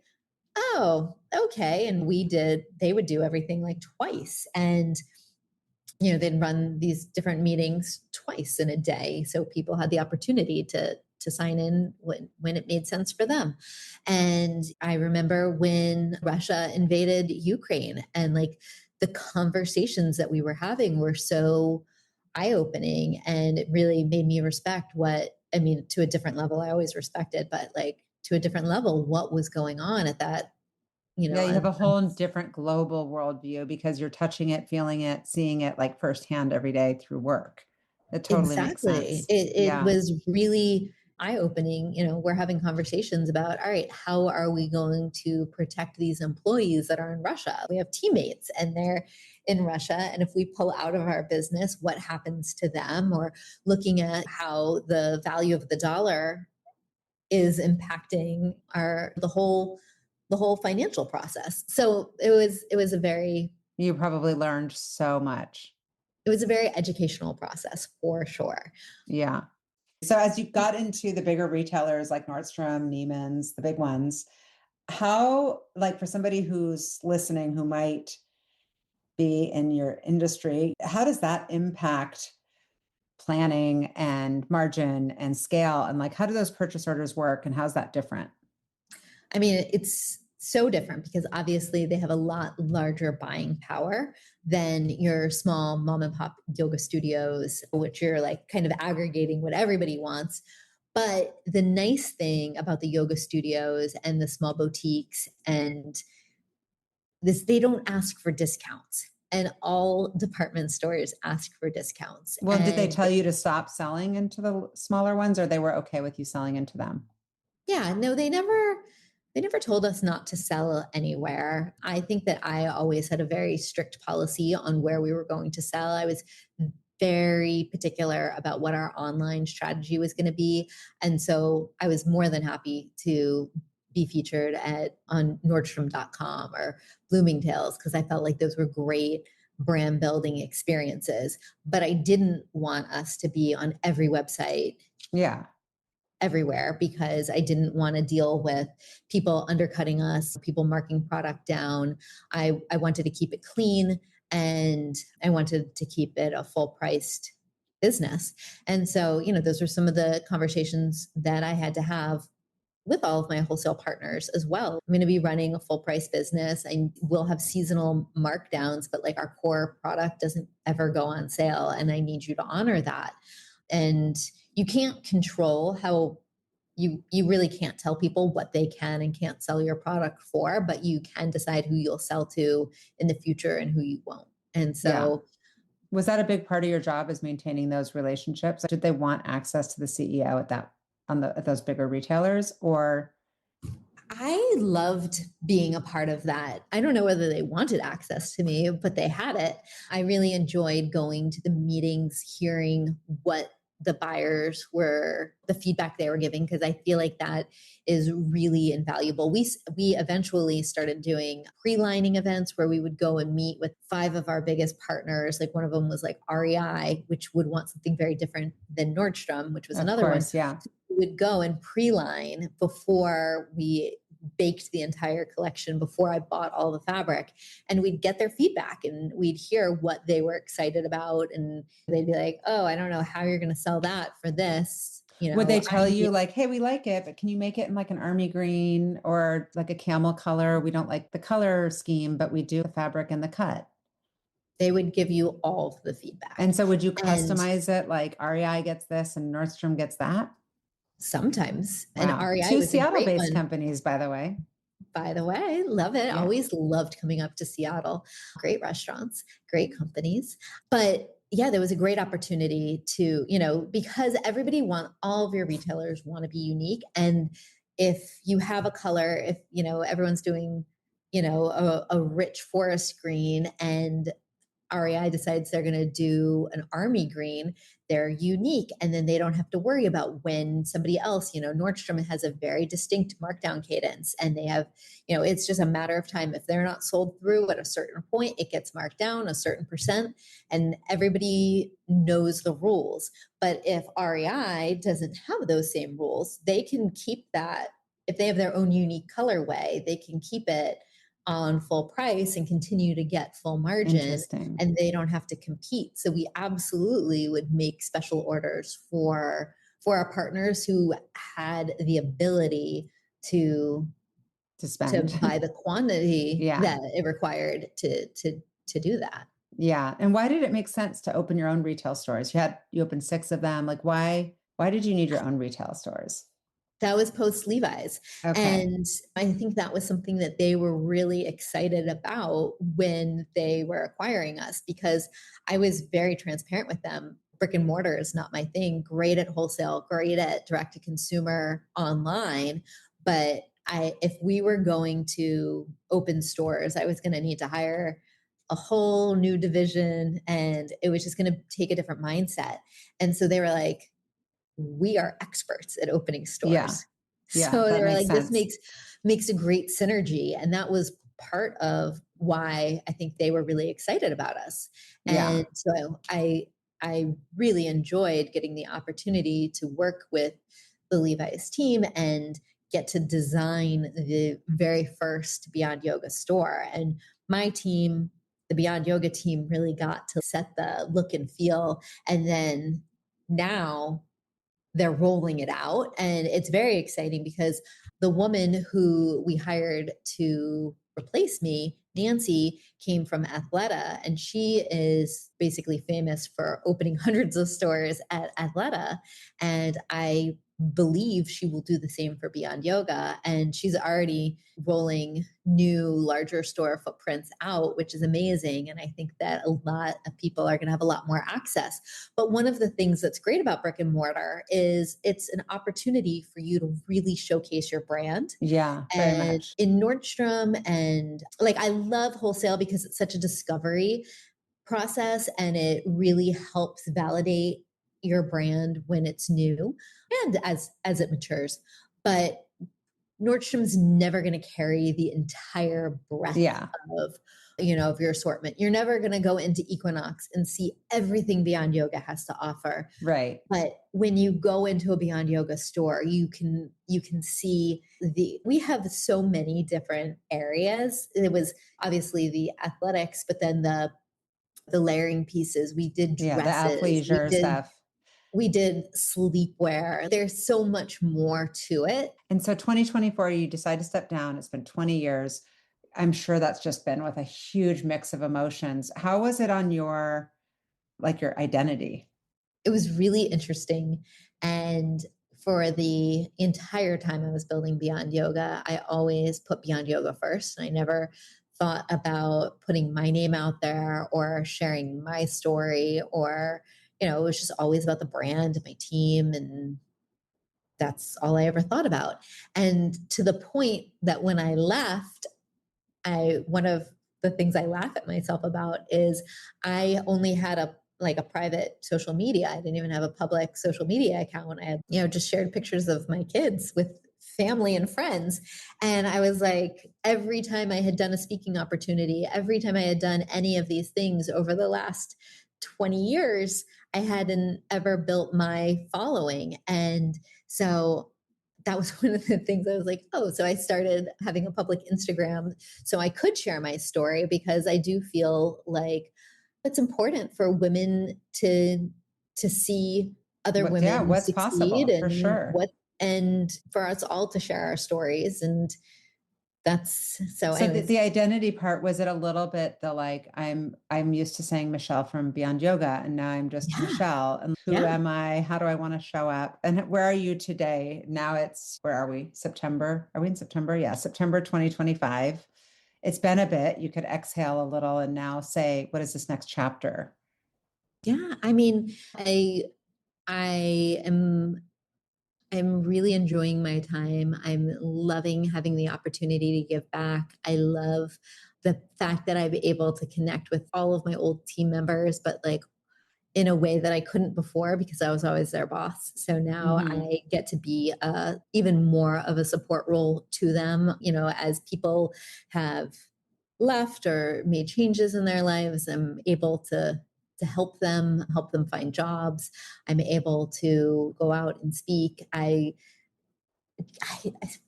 oh, okay. And they would do everything like twice. And they'd run these different meetings twice in a day. So people had the opportunity to sign in when it made sense for them. And I remember when Russia invaded Ukraine, and like the conversations that we were having were so eye-opening, and it really made me respect to a different level. I always respected, but like to a different level, what was going on at that. You have a whole different global worldview because you're touching it, feeling it, seeing it like firsthand every day through work. It totally makes sense. It was really eye-opening. We're having conversations about, all right, how are we going to protect these employees that are in Russia? We have teammates and they're in Russia. And if we pull out of our business, what happens to them? Or looking at how the value of the dollar is impacting the whole financial process. So you probably learned so much. It was a very educational process for sure. Yeah. So as you got into the bigger retailers like Nordstrom, Neiman's, the big ones, how, like for somebody who's listening, who might be in your industry, how does that impact planning and margin and scale? And like, how do those purchase orders work? And how's that different? I mean, it's so different because obviously they have a lot larger buying power than your small mom and pop yoga studios, which you're like kind of aggregating what everybody wants. But the nice thing about the yoga studios and the small boutiques and this, they don't ask for discounts. and all department stores ask for discounts. Well, did they And tell you to stop selling into the smaller ones, or they were okay with you selling into them? yeah, no, they never told us not to sell anywhere. I think that I always had a very strict policy on where we were going to sell. I was very particular about what our online strategy was going to be. And so I was more than happy to be featured on Nordstrom.com or Bloomingdale's because I felt like those were great brand building experiences. But I didn't want us to be on every website Yeah. everywhere because I didn't want to deal with people undercutting us, people marking product down. I wanted to keep it clean and I wanted to keep it a full priced business. And so, those were some of the conversations that I had to have with all of my wholesale partners as well. I'm going to be running a full price business. I will have seasonal markdowns, but like our core product doesn't ever go on sale. And I need you to honor that. And you can't control how you really can't tell people what they can and can't sell your product for, but you can decide who you'll sell to in the future and who you won't. And Yeah. so Was that a big part of your job, is maintaining those relationships? Did they want access to the CEO at those bigger retailers, or? I loved being a part of that. I don't know whether they wanted access to me, but they had it. I really enjoyed going to the meetings, hearing what the buyers were, the feedback they were giving, because I feel like that is really invaluable. We eventually started doing pre-lining events where we would go and meet with 5 of our biggest partners. Like one of them was like REI, which would want something very different than Nordstrom, which was Of another one. course, yeah. We would go and pre-line before we baked the entire collection, before I bought all the fabric, and we'd get their feedback and we'd hear what they were excited about, and they'd be like, oh, I don't know how you're going to sell that for this. Would they tell I you need like, hey, we like it, but can you make it in like an army green or like a camel color? We don't like the color scheme, but we do the fabric and the cut. They would give you all of the feedback. And so would you And customize it like REI gets this and Nordstrom gets that? sometimes, and Wow. REI 2 was a great Seattle-based one. companies, by the way. By the way, love it. Yeah. Always loved coming up to Seattle. Great restaurants, great companies. But yeah, there was a great opportunity to, because all of your retailers want to be unique. And if you have a color, if, everyone's doing, a rich forest green and REI decides they're going to do an army green, they're unique. And then they don't have to worry about when somebody else, Nordstrom has a very distinct markdown cadence and they have, it's just a matter of time. If they're not sold through at a certain point, it gets marked down a certain percent and everybody knows the rules. But if REI doesn't have those same rules, they can keep that. If they have their own unique colorway, they can keep it on full price and continue to get full margin, Interesting. and they don't have to compete. So we absolutely would make special orders for our partners who had the ability to spend. buy the quantity Yeah. that it required to do that. Yeah. And why did it make sense to open your own retail stores? You opened 6 of them. Like why did you need your own retail stores? That was post Levi's. Okay. And I think that was something that they were really excited about when they were acquiring us, because I was very transparent with them. Brick and mortar is not my thing. Great at wholesale, great at direct to consumer online. But if we were going to open stores, I was going to need to hire a whole new division and it was just going to take a different mindset. And so they were like, we are experts at opening Yeah. stores. Yeah. So That they were makes like, sense. this makes a great synergy. And that was part of why I think they were really excited about us. Yeah. And so I really enjoyed getting the opportunity to work with the Levi's team and get to design the very first Beyond Yoga store. And my team, the Beyond Yoga team, really got to set the look and feel. And then now they're rolling it out. And it's very exciting because the woman who we hired to replace me, Nancy, came from Athleta, and she is basically famous for opening hundreds of stores at Athleta. And I believe she will do the same for Beyond Yoga. And she's already rolling new, larger store footprints out, which is amazing. And I think that a lot of people are going to have a lot more access. But one of the things that's great about brick and mortar is it's an opportunity for you to really showcase your brand. Yeah, very much. In Nordstrom, and like, I love wholesale because it's such a discovery process and it really helps validate your brand when it's new and as it matures. But Nordstrom's never going to carry the entire breadth of, of your assortment. You're never going to go into Equinox and see everything Beyond Yoga has to offer. Right. But when you go into a Beyond Yoga store, you can see we have so many different areas. It was obviously the athletics, but then the layering pieces. We did dresses. The athleisure stuff. We did sleepwear. There's so much more to it. And so 2024, you decide to step down. It's been 20 years. I'm sure that's just been with a huge mix of emotions. How was it on your identity? It was really interesting. And for the entire time I was building Beyond Yoga, I always put Beyond Yoga first. And I never thought about putting my name out there or sharing my story, or, it was just always about the brand and my team. And that's all I ever thought about. And to the point that when I left, one of the things I laugh at myself about is I only had a private social media. I didn't even have a public social media account. I had, just shared pictures of my kids with family and friends. And I was like, every time I had done a speaking opportunity, every time I had done any of these things over the last 20 years, I hadn't ever built my following. And so that was one of the things I was like, oh, so I started having a public Instagram so I could share my story, because I do feel like it's important for women to see other women what's succeed, possible, and for sure. And for us all to share our stories. And that's so the identity part, was it a little bit I'm used to saying Michelle from Beyond Yoga, and now I'm just Michelle, and who am I? How do I want to show up? And where are you today? Now where are we? September? Are we in September? Yeah. September, 2025. It's been a bit. You could exhale a little and now say, what is this next chapter? Yeah. I mean, I'm really enjoying my time. I'm loving having the opportunity to give back. I love the fact that I'm able to connect with all of my old team members, but in a way that I couldn't before, because I was always their boss. So now I get to be even more of a support role to them, as people have left or made changes in their lives. I'm able to help them find jobs. I'm able to go out and speak. I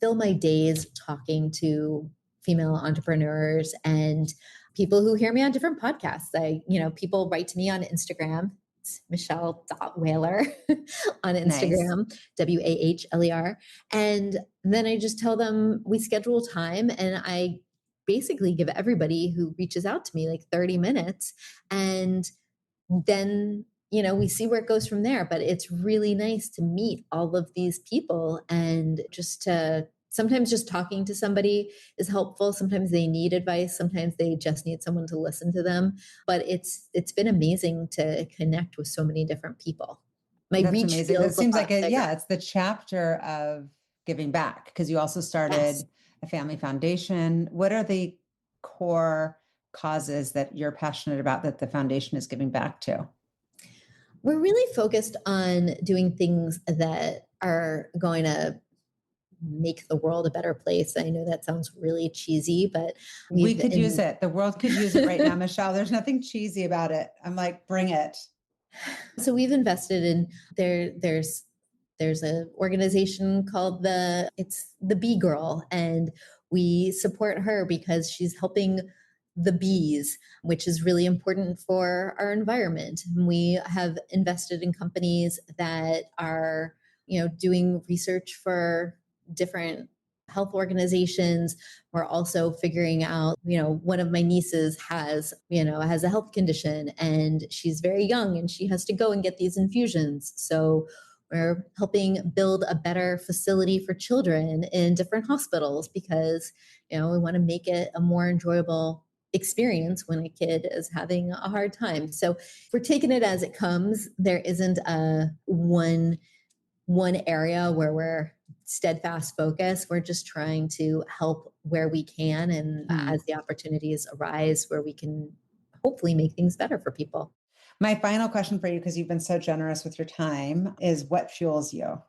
fill my days talking to female entrepreneurs and people who hear me on different podcasts. People write to me on Instagram. It's Michelle.Wahler on Instagram, nice. Wahler. And then I just tell them, we schedule time, and I basically give everybody who reaches out to me 30 minutes. And then we see where it goes from there. But it's really nice to meet all of these people, and sometimes just talking to somebody is helpful. Sometimes they need advice. Sometimes they just need someone to listen to them. But it's been amazing to connect with so many different people. That's amazing. It seems like it's the chapter of giving back, because you also started a family foundation. What are the core causes that you're passionate about that the foundation is giving back to? We're really focused on doing things that are going to make the world a better place. I know that sounds really cheesy, but we could use it. The world could use it right now, Michelle. There's nothing cheesy about it. I'm like, bring it. So we've invested in there's an organization called the Bee Girl, and we support her because she's helping the bees, which is really important for our environment. We have invested in companies that are, doing research for different health organizations. We're also figuring out, one of my nieces has a health condition, and she's very young and she has to go and get these infusions. So We're helping build a better facility for children in different hospitals because, we want to make it a more enjoyable experience when a kid is having a hard time. So we're taking it as it comes. There isn't a one area where we're steadfast focused. We're just trying to help where we can, and as the opportunities arise, where we can hopefully make things better for people. My final question for you, because you've been so generous with your time, is what fuels you?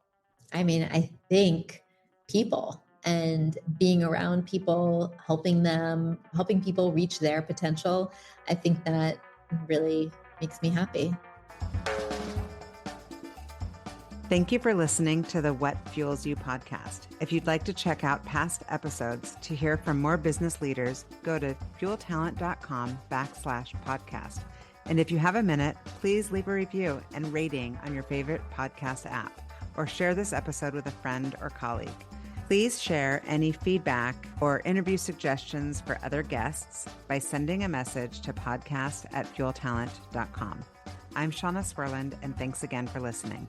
I think people, and being around people, helping people reach their potential. I think that really makes me happy. Thank you for listening to the What Fuels You podcast. If you'd like to check out past episodes to hear from more business leaders, go to fueltalent.com/podcast. And if you have a minute, please leave a review and rating on your favorite podcast app, or share this episode with a friend or colleague. Please share any feedback or interview suggestions for other guests by sending a message to podcast@fueltalent.com. I'm Shauna Swerland, and thanks again for listening.